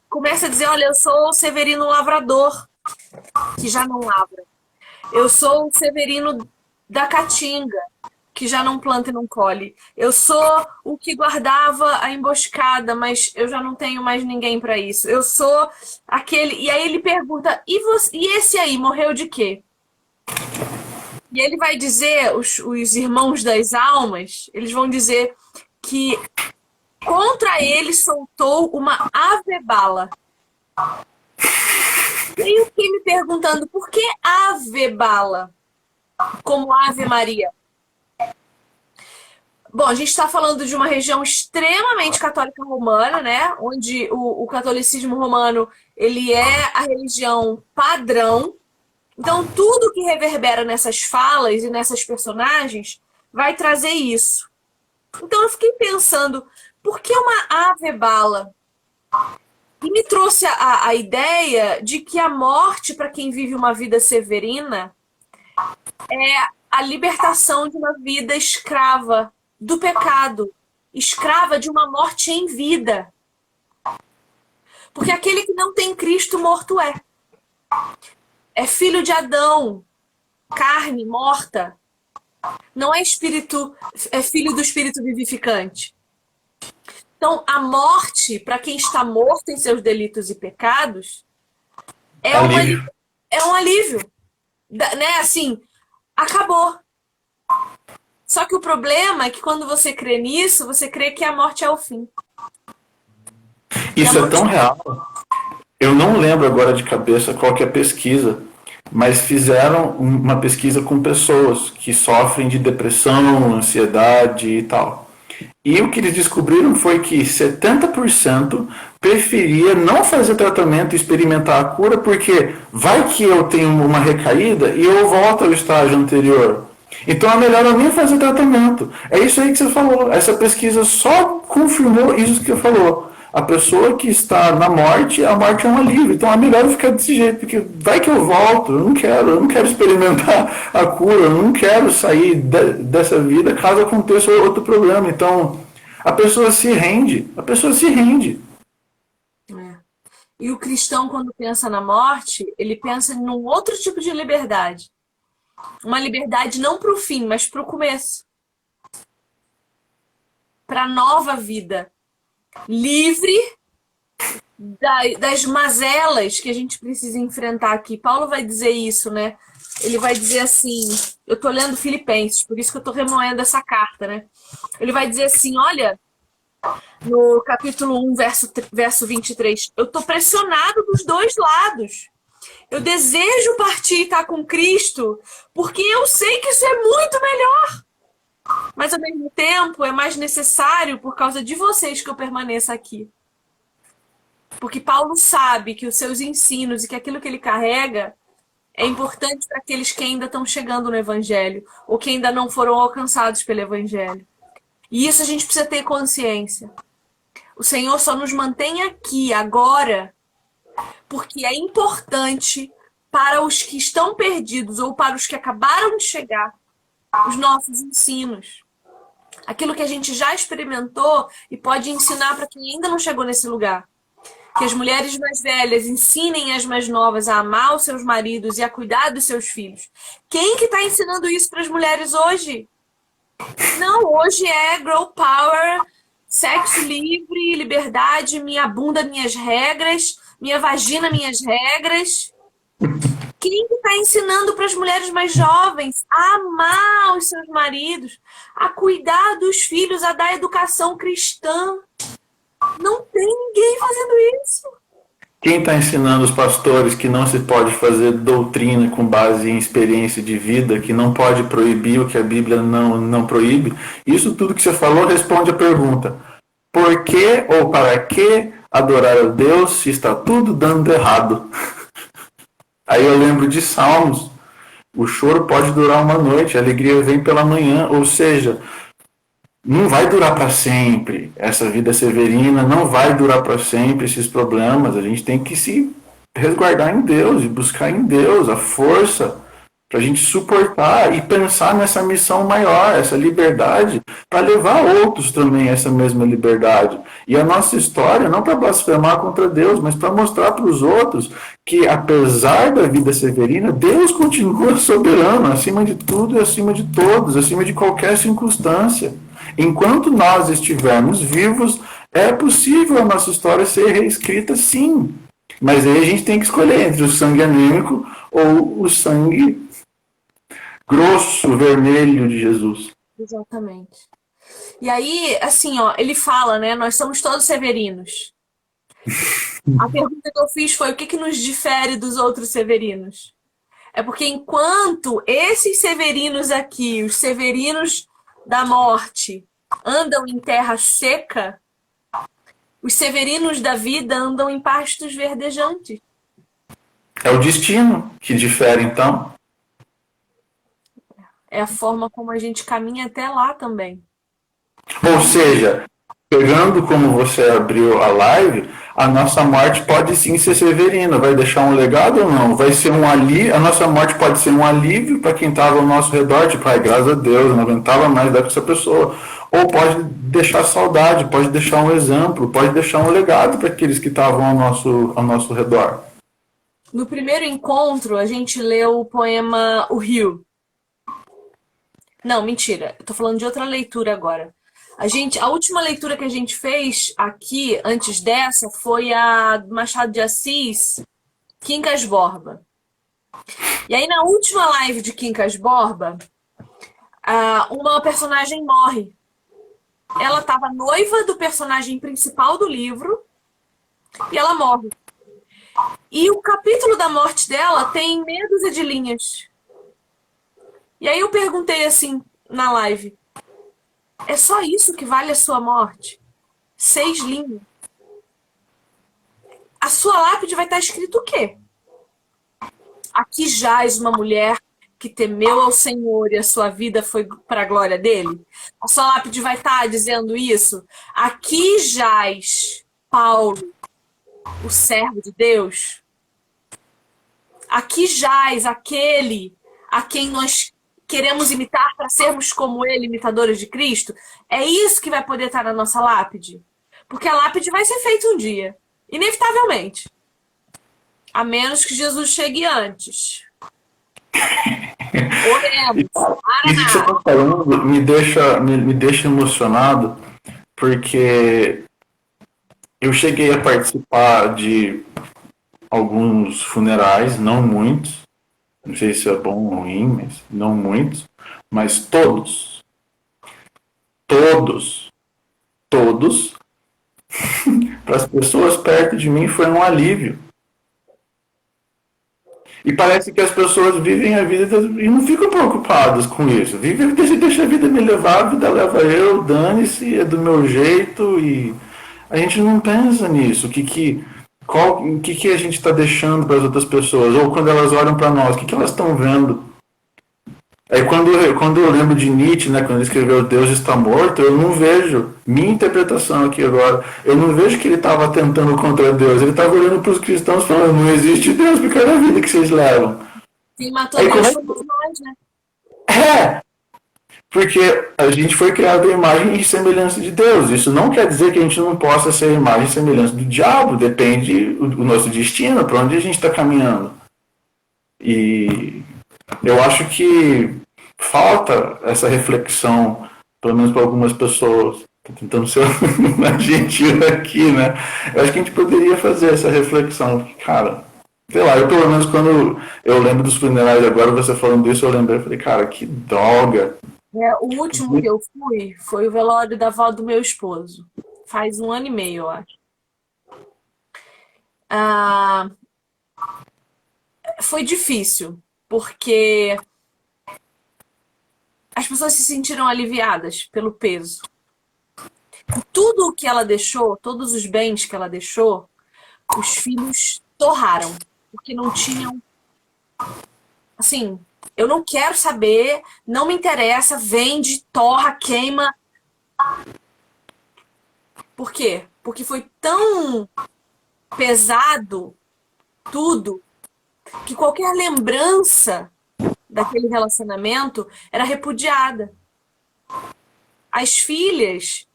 [SPEAKER 1] começa a dizer, olha, eu sou o Severino lavrador, que já não lavra. Eu sou o Severino da caatinga, que já não planta e não colhe. Eu sou o que guardava a emboscada, mas eu já não tenho mais ninguém para isso. Eu sou aquele... E aí ele pergunta, e esse aí morreu de quê? E ele vai dizer, os irmãos das almas, eles vão dizer que contra ele soltou uma ave bala. E eu fiquei me perguntando, por que ave bala? Como Ave Maria? Bom, a gente está falando de uma região extremamente católica romana, né? Onde o catolicismo romano ele é a religião padrão. Então, tudo que reverbera nessas falas e nessas personagens vai trazer isso. Então, eu fiquei pensando, por que uma ave bala? E me trouxe a ideia de que a morte, para quem vive uma vida severina, é a libertação de uma vida escrava do pecado, escrava de uma morte em vida. Porque aquele que não tem Cristo morto é filho de Adão, carne morta não é espírito, é filho do espírito vivificante. Então, a morte, para quem está morto em seus delitos e pecados,
[SPEAKER 2] Alívio.
[SPEAKER 1] é um alívio. Né? Assim, acabou. Só que o problema é que quando você crê nisso, você crê que a morte é o fim.
[SPEAKER 2] Isso é tão real. Eu não lembro agora de cabeça qual que é a pesquisa, mas fizeram uma pesquisa com pessoas que sofrem de depressão, ansiedade e tal. E o que eles descobriram foi que 70% preferia não fazer tratamento e experimentar a cura, porque vai que eu tenho uma recaída e eu volto ao estágio anterior. Então é melhor eu nem fazer tratamento. É isso aí que você falou. Essa pesquisa só confirmou isso que você falou. A pessoa que está na morte, a morte é um alívio. Então é melhor eu ficar desse jeito, porque vai que eu volto, eu não quero experimentar a cura, eu não quero sair dessa vida caso aconteça outro problema. Então a pessoa se rende,
[SPEAKER 1] É. E o cristão, quando pensa na morte, ele pensa num outro tipo de liberdade. Uma liberdade não para o fim, mas para o começo. Para a nova vida. Livre das mazelas que a gente precisa enfrentar aqui. Paulo vai dizer isso, né? Ele vai dizer assim, eu tô lendo Filipenses, por isso que eu tô remoendo essa carta, né? Ele vai dizer assim, olha, no capítulo 1, verso 23, eu tô pressionado dos dois lados. Eu desejo partir e estar com Cristo, porque eu sei que isso é muito melhor. Mas, ao mesmo tempo, é mais necessário por causa de vocês que eu permaneça aqui. Porque Paulo sabe que os seus ensinos e que aquilo que ele carrega é importante para aqueles que ainda estão chegando no Evangelho ou que ainda não foram alcançados pelo Evangelho. E isso a gente precisa ter consciência. O Senhor só nos mantém aqui, agora, porque é importante para os que estão perdidos ou para os que acabaram de chegar, os nossos ensinos. Aquilo que a gente já experimentou e pode ensinar para quem ainda não chegou nesse lugar. Que as mulheres mais velhas ensinem as mais novas a amar os seus maridos e a cuidar dos seus filhos. Quem que está ensinando isso para as mulheres hoje? Não, hoje é girl power, sexo livre, liberdade, minha bunda, minhas regras, minha vagina, minhas regras. Quem que está ensinando para as mulheres mais jovens a amar os seus maridos, a cuidar dos filhos, a dar educação cristã? Não tem ninguém fazendo isso.
[SPEAKER 2] Quem está ensinando os pastores que não se pode fazer doutrina com base em experiência de vida, que não pode proibir o que a Bíblia não proíbe? Isso tudo que você falou responde a pergunta: por que ou para que adorar a Deus se está tudo dando errado? Aí eu lembro de Salmos: o choro pode durar uma noite, a alegria vem pela manhã. Ou seja, não vai durar para sempre essa vida severina, não vai durar para sempre esses problemas. A gente tem que se resguardar em Deus e buscar em Deus a força para a gente suportar e pensar nessa missão maior, essa liberdade, para levar outros também a essa mesma liberdade. E a nossa história, não para blasfemar contra Deus, mas para mostrar para os outros que, apesar da vida severina, Deus continua soberano, acima de tudo e acima de todos, acima de qualquer circunstância. Enquanto nós estivermos vivos, é possível a nossa história ser reescrita, sim. Mas aí a gente tem que escolher entre o sangue anêmico ou o sangue grosso, vermelho de Jesus.
[SPEAKER 1] Exatamente. E aí, assim, ó, ele fala, né? Nós somos todos severinos. A pergunta que eu fiz foi: o que nos difere dos outros severinos? É porque enquanto esses severinos aqui, os severinos da morte, andam em terra seca, os severinos da vida andam em pastos verdejantes.
[SPEAKER 2] É o destino que difere, então.
[SPEAKER 1] É a forma como a gente caminha até lá também.
[SPEAKER 2] Ou seja, pegando como você abriu a live, a nossa morte pode sim ser severina. Vai deixar um legado ou não? Vai ser um alívio. A nossa morte pode ser um alívio para quem estava ao nosso redor, tipo, ai, graças a Deus, não aguentava mais dar com essa pessoa. Ou pode deixar saudade, pode deixar um exemplo, pode deixar um legado para aqueles que estavam ao nosso redor.
[SPEAKER 1] No primeiro encontro, a gente leu o poema O Rio. Não, mentira. Eu tô falando de outra leitura agora. A última leitura que a gente fez aqui, antes dessa, foi a do Machado de Assis, Quincas Borba. E aí, na última live de Quincas Borba, uma personagem morre. Ela estava noiva do personagem principal do livro e ela morre. E o capítulo da morte dela tem meia dúzia de linhas. E aí eu perguntei assim na live: é só isso que vale a sua morte? 6 linhas. A sua lápide vai estar escrito o quê? Aqui jaz uma mulher que temeu ao Senhor e a sua vida foi para a glória dele. A sua lápide vai estar dizendo isso. Aqui jaz Paulo, o servo de Deus. Aqui jaz aquele a quem nós queremos imitar para sermos como ele, imitadores de Cristo. É isso que vai poder estar na nossa lápide. Porque a lápide vai ser feita um dia, inevitavelmente. A menos que Jesus chegue antes. Oremos.
[SPEAKER 2] Isso que você está falando me deixa emocionado, porque eu cheguei a participar de alguns funerais, não muitos, não sei se é bom ou ruim, mas não muitos, mas todos, para as pessoas perto de mim foi um alívio. E parece que as pessoas vivem a vida e não ficam preocupadas com isso. Vivem, deixa a vida me levar, a vida leva eu, dane-se, é do meu jeito. E a gente não pensa nisso. O que a gente está deixando para as outras pessoas? Ou quando elas olham para nós, o que elas estão vendo? Aí quando eu lembro de Nietzsche, né, quando ele escreveu Deus está morto, eu não vejo, minha interpretação aqui agora, eu não vejo que ele estava tentando contra Deus, ele estava olhando para os cristãos falando, não existe Deus, porque é a vida que vocês levam.
[SPEAKER 1] Quem matou Deus somos nós, né?
[SPEAKER 2] É, porque a gente foi criado à imagem e semelhança de Deus. Isso não quer dizer que a gente não possa ser a imagem e semelhança do diabo, depende do nosso destino, para onde a gente está caminhando. E eu acho que falta essa reflexão, pelo menos para algumas pessoas. Estou tentando ser mais gentil aqui, né? Eu acho que a gente poderia fazer essa reflexão. Cara, sei lá, eu pelo menos quando eu lembro dos funerais agora, você falando isso, eu lembrei, eu falei, cara, que droga.
[SPEAKER 1] O último que eu fui foi o velório da avó do meu esposo. Faz 1 ano e meio, eu acho. Foi difícil, porque as pessoas se sentiram aliviadas pelo peso. Tudo o que ela deixou, todos os bens que ela deixou, os filhos torraram, porque não tinham... Assim, eu não quero saber, não me interessa, vende, torra, queima. Por quê? Porque foi tão pesado tudo que qualquer lembrança daquele relacionamento era repudiada. As filhas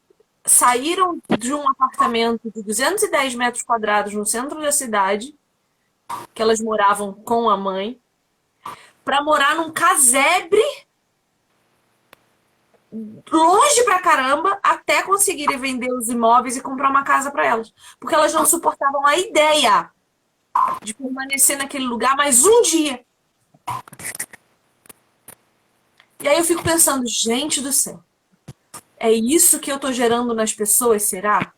[SPEAKER 1] saíram de um apartamento de 210 metros quadrados no centro da cidade, que elas moravam com a mãe, para morar num casebre longe pra caramba, até conseguirem vender os imóveis e comprar uma casa para elas. Porque elas não suportavam a ideia de permanecer naquele lugar mais um dia. E aí eu fico pensando, gente do céu, é isso que eu tô gerando nas pessoas, será?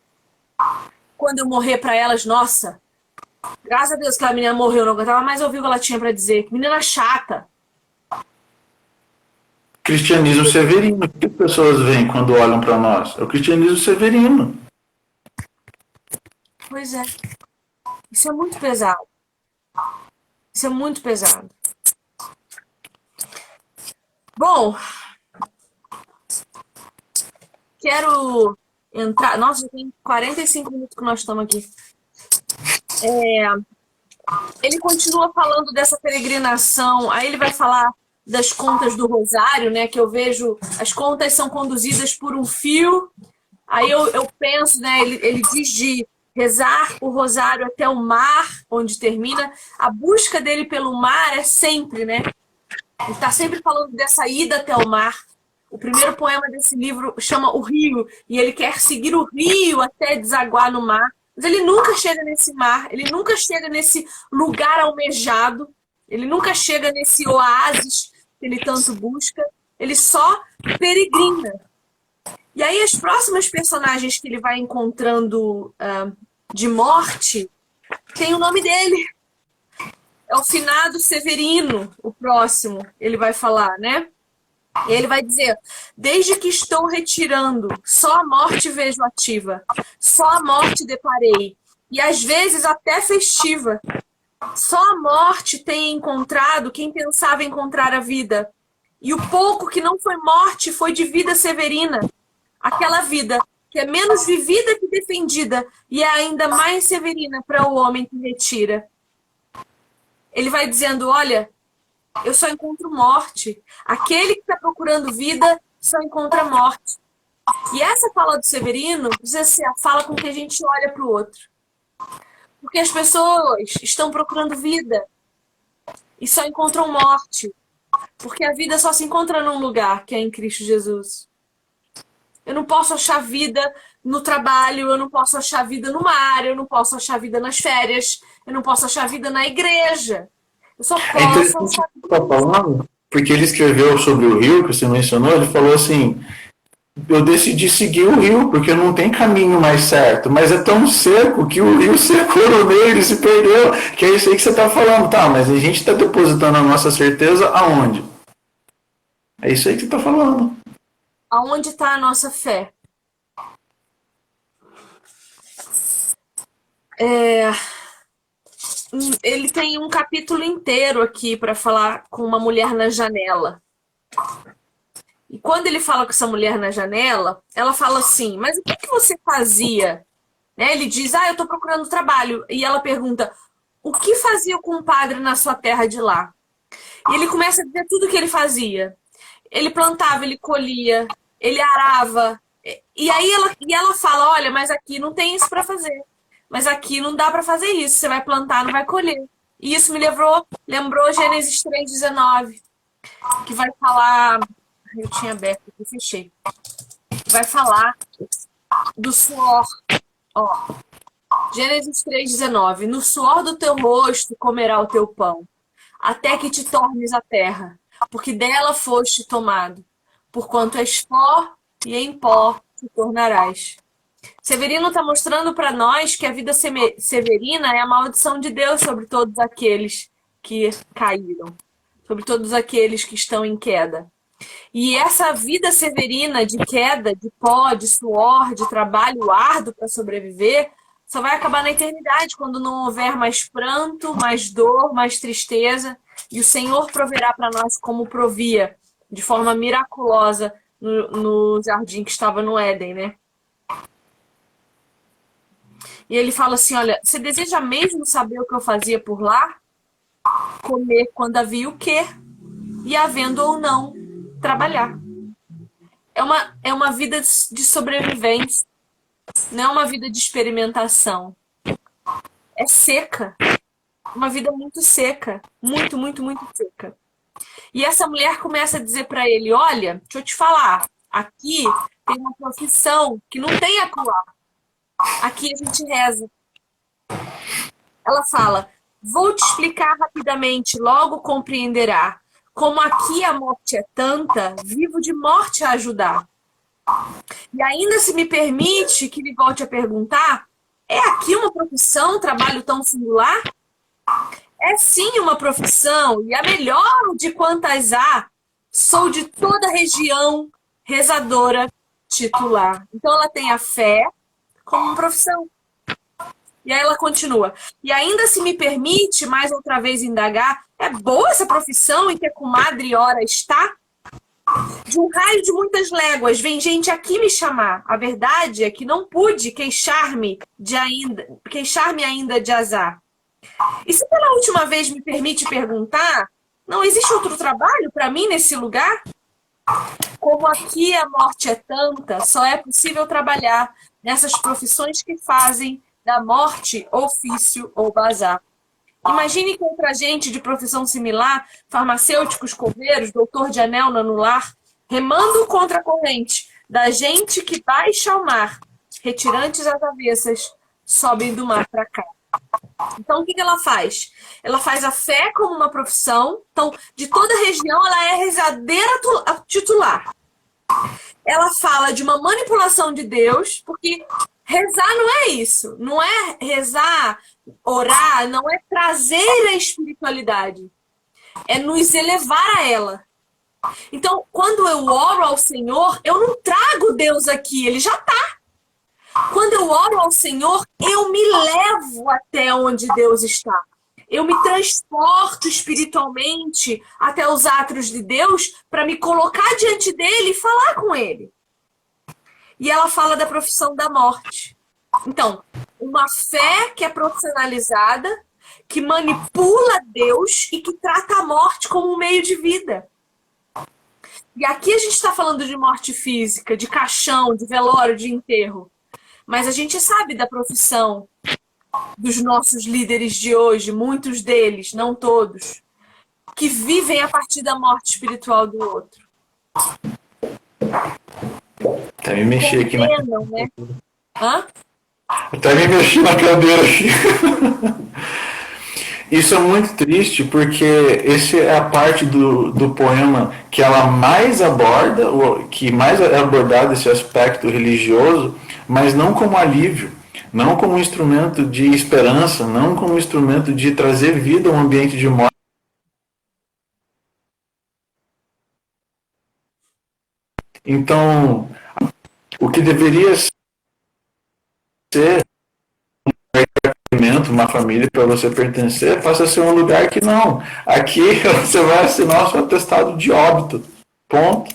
[SPEAKER 1] Quando eu morrer para elas, nossa, graças a Deus que a menina morreu, não aguentava mais ouvir o que ela tinha para dizer. Que menina chata.
[SPEAKER 2] Cristianismo severino. O que as pessoas veem quando olham para nós? É o cristianismo severino.
[SPEAKER 1] Pois é. Isso é muito pesado. Isso é muito pesado. Bom, quero entrar... Nossa, já tem 45 minutos que nós estamos aqui. Ele continua falando dessa peregrinação, aí ele vai falar das contas do Rosário, né? Que eu vejo, as contas são conduzidas por um fio. Aí eu penso, né? Ele diz de rezar o rosário até o mar, onde termina. A busca dele pelo mar é sempre, né? Ele está sempre falando dessa ida até o mar. O primeiro poema desse livro chama O Rio, e ele quer seguir o rio até desaguar no mar. Mas ele nunca chega nesse mar, ele nunca chega nesse lugar almejado, ele nunca chega nesse oásis que ele tanto busca, ele só peregrina. E aí as próximas personagens que ele vai encontrando de morte tem o nome dele. É o finado Severino, o próximo, ele vai falar, né? E ele vai dizer: desde que estou retirando, só a morte vejo ativa, só a morte deparei, e às vezes até festiva. Só a morte tem encontrado quem pensava encontrar a vida. E o pouco que não foi morte foi de vida severina. Aquela vida que é menos vivida que defendida e é ainda mais severina para o homem que retira. Ele vai dizendo: olha, eu só encontro morte. Aquele que está procurando vida só encontra morte. E essa fala do Severino precisa ser a fala com que a gente olha para o outro. Porque as pessoas estão procurando vida e só encontram morte. Porque a vida só se encontra num lugar, que é em Cristo Jesus. Eu não posso achar vida no trabalho, eu não posso achar vida no mar, eu não posso achar vida nas férias, eu não posso achar vida na igreja. Eu só posso achar vida.
[SPEAKER 2] Tá falando, porque ele escreveu sobre o rio, que você mencionou, ele falou assim: eu decidi seguir o rio, porque não tem caminho mais certo, mas é tão seco que o rio secou no meio, ele se perdeu, que é isso aí que você está falando. Tá, mas a gente está depositando a nossa certeza aonde? É isso aí que você está falando.
[SPEAKER 1] Aonde está a nossa fé? Ele tem um capítulo inteiro aqui para falar com uma mulher na janela. E quando ele fala com essa mulher na janela, ela fala assim: mas o que você fazia? Né? Ele diz: eu estou procurando trabalho. E ela pergunta: o que fazia o compadre na sua terra de lá? E ele começa a dizer tudo o que ele fazia. Ele plantava, ele colhia, ele arava. E aí ela fala: olha, mas aqui não tem isso para fazer. Mas aqui não dá para fazer isso. Você vai plantar, não vai colher. E isso me lembrou Gênesis 3,19, que vai falar... Eu tinha aberto aqui, fechei. Vai falar do suor. Ó, Gênesis 3,19. No suor do teu rosto comerá o teu pão, até que te tornes a terra, porque dela foste tomado. Porquanto és pó, e em pó te tornarás. Severino está mostrando para nós que a vida severina é a maldição de Deus sobre todos aqueles que caíram, sobre todos aqueles que estão em queda. E essa vida severina de queda, de pó, de suor, de trabalho árduo para sobreviver, só vai acabar na eternidade, quando não houver mais pranto, mais dor, mais tristeza. E o Senhor proverá para nós como provia, de forma miraculosa, no jardim que estava no Éden, né? E ele fala assim: olha, você deseja mesmo saber o que eu fazia por lá? Comer quando havia o quê? E havendo ou não, trabalhar. É uma vida de sobrevivência, não é uma vida de experimentação. É seca. Uma vida muito seca. Muito, muito, muito seca. E essa mulher começa a dizer para ele: olha, deixa eu te falar, aqui tem uma profissão que não tem acolá. Aqui a gente reza. Ela fala: vou te explicar rapidamente, logo compreenderá. Como aqui a morte é tanta, vivo de morte a ajudar. E ainda se me permite que lhe volte a perguntar: é aqui uma profissão, trabalho tão singular? É sim uma profissão, e a melhor de quantas há. Sou de toda a região rezadora titular. Então ela tem a fé como uma profissão. E aí ela continua: e ainda se me permite mais outra vez indagar, é boa essa profissão em que a comadre ora está? De um raio de muitas léguas vem gente aqui me chamar. A verdade é que não pude queixar-me ainda de azar. E se pela última vez me permite perguntar, não existe outro trabalho para mim nesse lugar? Como aqui a morte é tanta, só é possível trabalhar nessas profissões que fazem, da morte, ofício ou bazar. Imagine que outra gente de profissão similar, farmacêuticos, coveiros, doutor de anel no anular, remando contra a corrente da gente que baixa ao mar, retirantes às avessas, sobem do mar para cá. Então, o que ela faz? Ela faz a fé como uma profissão. Então, de toda a região, ela é rezadeira titular. Ela fala de uma manipulação de Deus, porque rezar não é isso. Não é rezar, orar, não é trazer a espiritualidade. É nos elevar a ela. Então, quando eu oro ao Senhor, eu não trago Deus aqui, ele já está. Quando eu oro ao Senhor, eu me levo até onde Deus está. Eu me transporto espiritualmente até os átrios de Deus para me colocar diante dele e falar com ele. E ela fala da profissão da morte. Então, uma fé que é profissionalizada, que manipula Deus e que trata a morte como um meio de vida. E aqui a gente está falando de morte física, de caixão, de velório, de enterro. Mas a gente sabe da profissão dos nossos líderes de hoje, muitos deles, não todos, que vivem a partir da morte espiritual do outro.
[SPEAKER 2] Até me mexi aqui na
[SPEAKER 1] cadeira. Né? Hã?
[SPEAKER 2] Até me mexi na cadeira aqui. Isso é muito triste, porque essa é a parte do poema que ela mais aborda, que mais é abordado esse aspecto religioso, mas não como alívio, não como instrumento de esperança, não como instrumento de trazer vida a um ambiente de morte. Então, o que deveria ser uma família para você pertencer, passa a ser um lugar que não. Aqui você vai assinar o seu atestado de óbito. Ponto.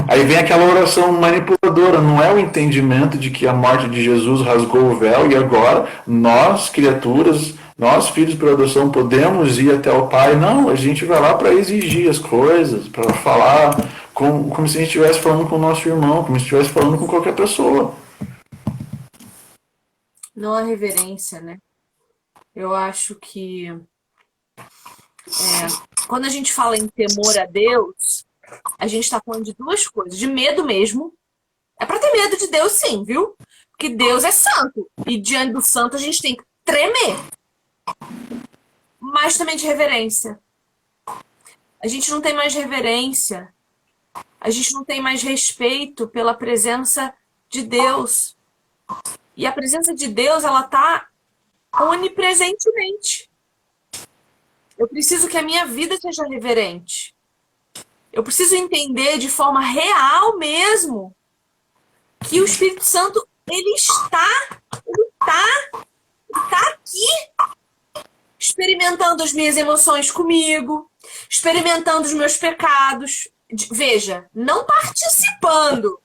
[SPEAKER 2] Aí vem aquela oração manipuladora, não é o entendimento de que a morte de Jesus rasgou o véu e agora nós, criaturas, nós, filhos por adoção, podemos ir até o Pai. Não, a gente vai lá para exigir as coisas, para falar como se a gente estivesse falando com o nosso irmão, como se estivesse falando com qualquer pessoa.
[SPEAKER 1] Não há reverência, né? Eu acho que quando a gente fala em temor a Deus, a gente está falando de duas coisas. De medo mesmo. É para ter medo de Deus, sim, viu? Porque Deus é santo. E diante do santo a gente tem que tremer. Mas também de reverência. A gente não tem mais reverência. A gente não tem mais respeito pela presença de Deus. E a presença de Deus, ela está onipresentemente. Eu preciso que a minha vida seja reverente. Eu preciso entender de forma real mesmo que o Espírito Santo, ele está aqui, experimentando as minhas emoções comigo, experimentando os meus pecados. Veja, não participando.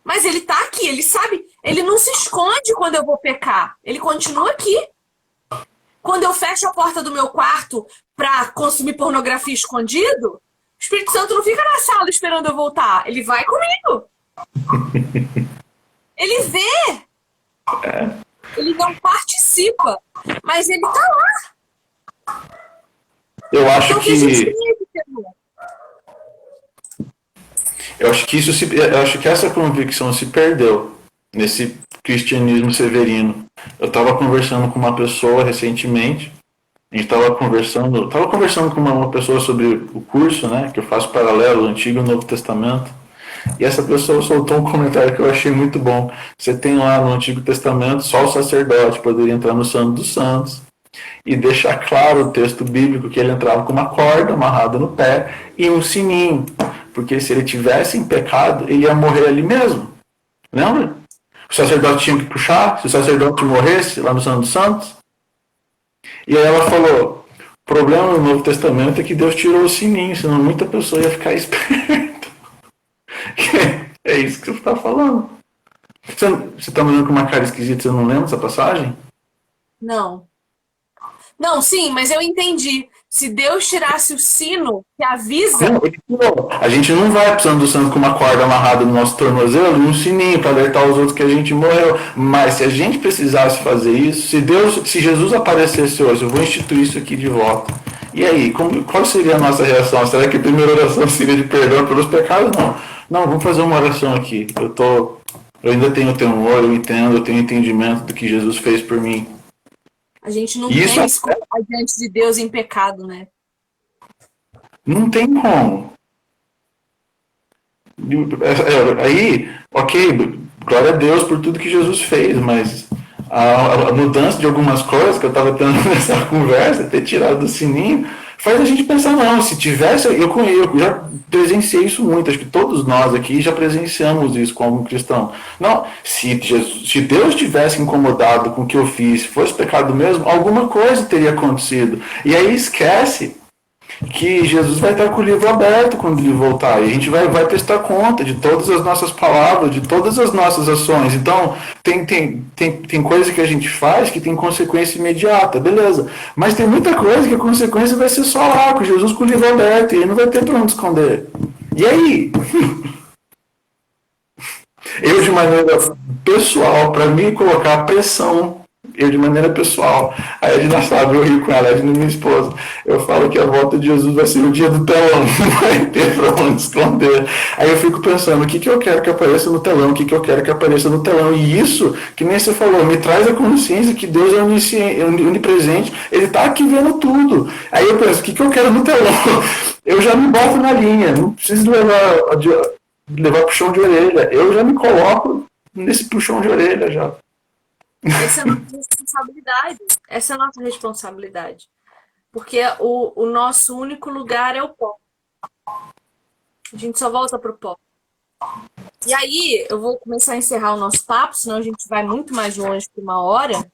[SPEAKER 1] Mas ele está aqui, ele sabe, ele não se esconde quando eu vou pecar. Ele continua aqui. Quando eu fecho a porta do meu quarto para consumir pornografia escondido, o Espírito Santo não fica na sala esperando eu voltar. Ele vai comigo. Ele vê. Ele não participa, mas ele está lá.
[SPEAKER 2] Eu acho
[SPEAKER 1] então,
[SPEAKER 2] que eu acho que essa convicção se perdeu nesse cristianismo severino. Eu estava conversando com uma pessoa recentemente, a gente estava conversando com uma pessoa sobre o curso, né, que eu faço paralelo, Antigo e Novo Testamento, e essa pessoa soltou um comentário que eu achei muito bom. Você tem lá no Antigo Testamento, só o sacerdote poderia entrar no Santo dos Santos, e deixar claro o texto bíblico que ele entrava com uma corda amarrada no pé e um sininho, porque se ele tivesse em pecado, ele ia morrer ali mesmo. Lembra? O sacerdote tinha que puxar, se o sacerdote morresse lá no Santo dos Santos. E aí ela falou, o problema no Novo Testamento é que Deus tirou o sininho, senão muita pessoa ia ficar esperta. É isso que você está falando. Você está me olhando com uma cara esquisita, você não lembra dessa passagem?
[SPEAKER 1] Não. Não, sim, mas eu entendi. Se Deus tirasse o sino que avisa.
[SPEAKER 2] Não, ele tirou. A gente não vai precisando do santo com uma corda amarrada no nosso tornozelo e um sininho para alertar os outros que a gente morreu. Mas se a gente precisasse fazer isso, se Jesus aparecesse hoje, eu vou instituir isso aqui de volta. E aí, qual seria a nossa reação? Será que a primeira oração seria de perdão pelos pecados? Não. Não, vamos fazer uma oração aqui. Eu ainda tenho temor, eu entendo, eu tenho entendimento do que Jesus fez por mim.
[SPEAKER 1] A gente não
[SPEAKER 2] Isso
[SPEAKER 1] tem escolha diante de Deus em pecado, né?
[SPEAKER 2] não tem como. Aí, ok, glória a Deus por tudo que Jesus fez, mas a mudança de algumas coisas que eu estava tendo nessa conversa, ter tirado do sininho, faz a gente pensar, não, se tivesse, eu já presenciei isso muito, acho que todos nós aqui já presenciamos isso como cristão. Não, se Deus tivesse incomodado com o que eu fiz, se fosse pecado mesmo, alguma coisa teria acontecido. E aí esquece que Jesus vai estar com o livro aberto quando ele voltar. E a gente vai prestar conta de todas as nossas palavras, de todas as nossas ações. Então, tem coisa que a gente faz que tem consequência imediata, beleza. Mas tem muita coisa que a consequência vai ser só lá, com Jesus com o livro aberto, e ele não vai ter para onde esconder. E aí? Eu, de maneira pessoal, para me colocar pressão, eu de maneira pessoal, a Edna sabe, eu rio com ela, a Edna, minha esposa, eu falo que a volta de Jesus vai ser o dia do telão, não vai ter pra onde esconder. Aí eu fico pensando, o que eu quero que apareça no telão, o que eu quero que apareça no telão, e isso, que nem você falou, me traz a consciência que Deus é onipresente, ele tá aqui vendo tudo. Aí eu penso, o que eu quero no telão? Eu já me boto na linha, não preciso levar puxão de orelha, eu já me coloco nesse puxão de orelha já.
[SPEAKER 1] Essa é a nossa responsabilidade. Essa é a nossa responsabilidade. Porque o nosso único lugar é o pó. A gente só volta pro pó. E aí, eu vou começar a encerrar o nosso papo, senão a gente vai muito mais longe que 1 hora.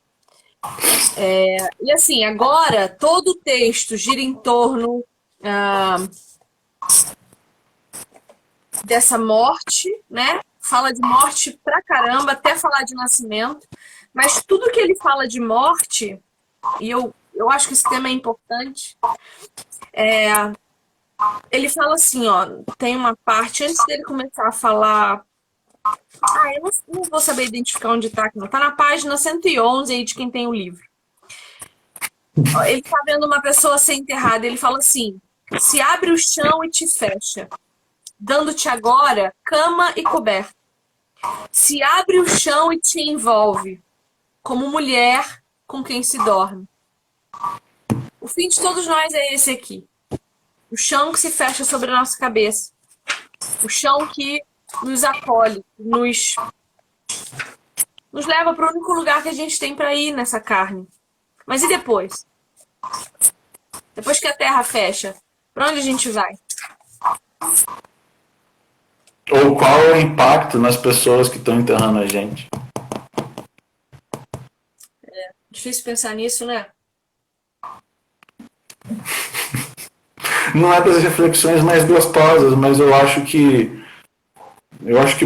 [SPEAKER 1] E assim, agora todo o texto gira em torno dessa morte, né? Fala de morte pra caramba, até falar de nascimento. Mas tudo que ele fala de morte, e eu acho que esse tema é importante, ele fala assim, ó, tem uma parte, antes dele começar a falar... eu não vou saber identificar onde tá, não. Tá na página 111 aí de quem tem o livro. Ele tá vendo uma pessoa ser enterrada, ele fala assim, se abre o chão e te fecha, dando-te agora cama e coberta. Se abre o chão e te envolve, como mulher com quem se dorme. O fim de todos nós é esse aqui. O chão que se fecha sobre a nossa cabeça. O chão que nos acolhe, nos leva para o único lugar que a gente tem para ir nessa carne. Mas e depois? Depois que a terra fecha, para onde a gente vai?
[SPEAKER 2] Ou qual é o impacto nas pessoas que estão enterrando a gente?
[SPEAKER 1] Difícil pensar nisso, né?
[SPEAKER 2] Não é das reflexões mais gostosas, mas eu acho que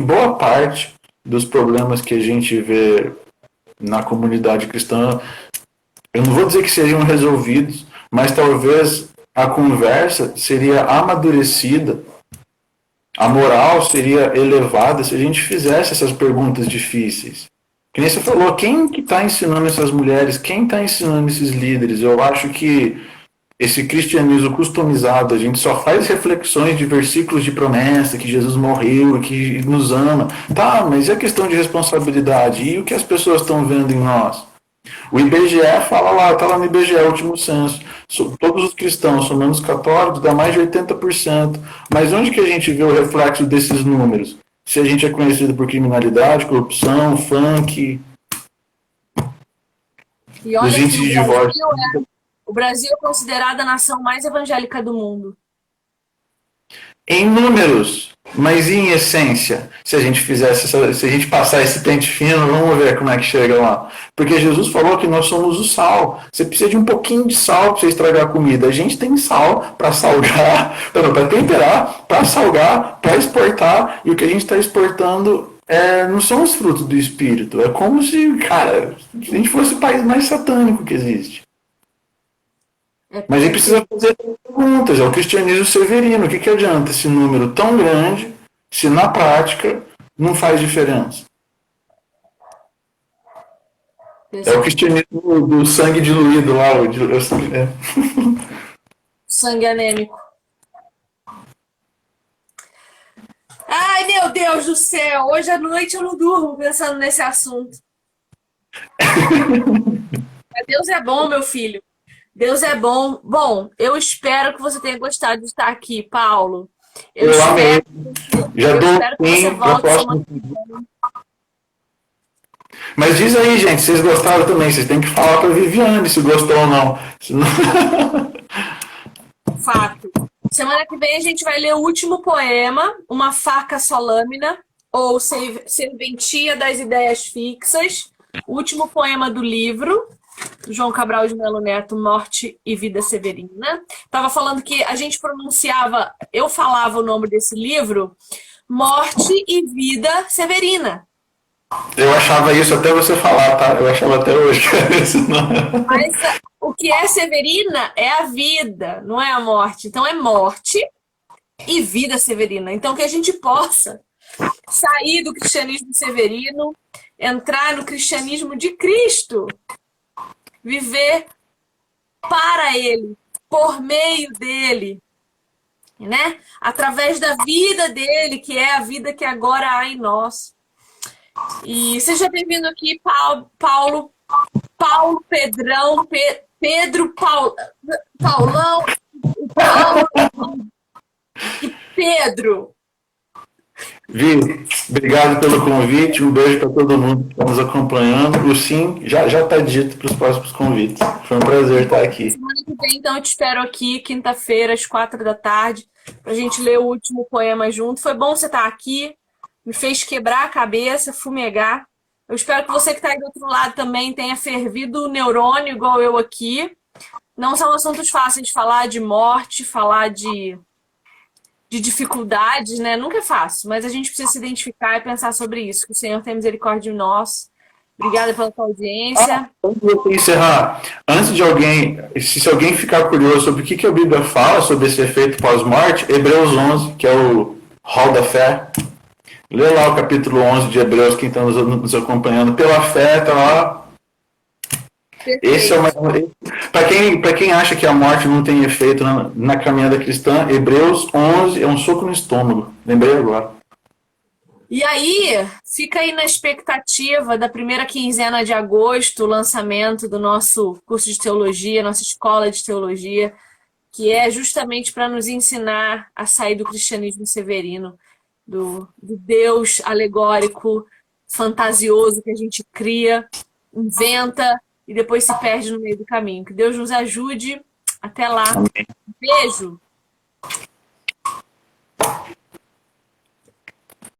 [SPEAKER 2] boa parte dos problemas que a gente vê na comunidade cristã, eu não vou dizer que seriam resolvidos, mas talvez a conversa seria amadurecida, a moral seria elevada se a gente fizesse essas perguntas difíceis. Que nem você falou, quem que está ensinando essas mulheres, quem está ensinando esses líderes? Eu acho que esse cristianismo customizado, a gente só faz reflexões de versículos de promessa, que Jesus morreu, que nos ama. Tá, mas e a questão de responsabilidade? E o que as pessoas estão vendo em nós? O IBGE fala lá, está lá no IBGE, o último censo, todos os cristãos, somando os católicos, dá mais de 80%. Mas onde que a gente vê o reflexo desses números? Se a gente é conhecido por criminalidade, corrupção, funk,
[SPEAKER 1] E olha
[SPEAKER 2] os
[SPEAKER 1] que
[SPEAKER 2] índices de divórcio.
[SPEAKER 1] o Brasil é considerada a nação mais evangélica do mundo.
[SPEAKER 2] Em números, mas em essência, se a gente passar esse pente fino, vamos ver como é que chega lá. Porque Jesus falou que nós somos o sal. Você precisa de um pouquinho de sal para você estragar a comida. A gente tem sal para salgar, para temperar, para salgar, para exportar, e o que a gente está exportando não são os frutos do espírito. É como se, cara, a gente fosse o país mais satânico que existe. Mas aí precisa fazer perguntas, é o cristianismo severino. O que adianta esse número tão grande se na prática não faz diferença? É o cristianismo do sangue diluído lá.
[SPEAKER 1] Sangue anêmico. Ai, meu Deus do céu! Hoje à noite eu não durmo pensando nesse assunto. Deus é bom, meu filho. Deus é bom. Bom, eu espero que você tenha gostado de estar aqui, Paulo.
[SPEAKER 2] Eu amei. Já dou
[SPEAKER 1] espero que você volte semana.
[SPEAKER 2] Mas diz aí, gente, vocês gostaram também. Vocês têm que falar para Viviane se gostou ou não.
[SPEAKER 1] Fato. Semana que vem a gente vai ler o último poema, Uma Faca Só Lâmina, ou Serventia das Ideias Fixas. O último poema do livro, João Cabral de Melo Neto, Morte e Vida Severina. Tava falando que a gente pronunciava, eu falava o nome desse livro, Morte e Vida Severina.
[SPEAKER 2] Eu achava isso até você falar, tá? Eu achava até hoje.
[SPEAKER 1] Mas o que é Severina é a vida, não é a morte. Então é morte e vida severina. Então que a gente possa sair do cristianismo severino, entrar no cristianismo de Cristo, viver para Ele, por meio dele, né? Através da vida dele, que é a vida que agora há em nós. E seja bem-vindo aqui, Paulo, Pedrão, Pedro, Paulão, e Pedro.
[SPEAKER 2] Vi, obrigado pelo convite, um beijo para todo mundo que está nos acompanhando. O sim já está dito para os próximos convites. Foi um prazer estar aqui.
[SPEAKER 1] Semana que vem, então, eu te espero aqui, quinta-feira, às 4 da tarde, para a gente ler o último poema junto. Foi bom você estar aqui, me fez quebrar a cabeça, fumegar. Eu espero que você que está aí do outro lado também tenha fervido o neurônio igual eu aqui. Não são assuntos fáceis de falar de morte, falar de dificuldades, né? Nunca é fácil, mas a gente precisa se identificar e pensar sobre isso. Que o Senhor tem misericórdia de nós. Obrigada pela tua audiência.
[SPEAKER 2] Antes de você encerrar, antes de alguém, se alguém ficar curioso sobre o que a Bíblia fala sobre esse efeito pós-morte, Hebreus 11, que é o hall da fé. Lê lá o capítulo 11 de Hebreus, quem está nos acompanhando. Pela fé, está lá. Esse é para quem acha que a morte não tem efeito na caminhada cristã, Hebreus 11 é um soco no estômago. Lembrei agora.
[SPEAKER 1] E aí, fica aí na expectativa da primeira quinzena de agosto, o lançamento do nosso curso de teologia, nossa escola de teologia, que é justamente para nos ensinar a sair do cristianismo severino, do Deus alegórico, fantasioso que a gente cria, inventa e depois se perde no meio do caminho. Que Deus nos ajude. Até lá.
[SPEAKER 2] Amém.
[SPEAKER 1] Beijo.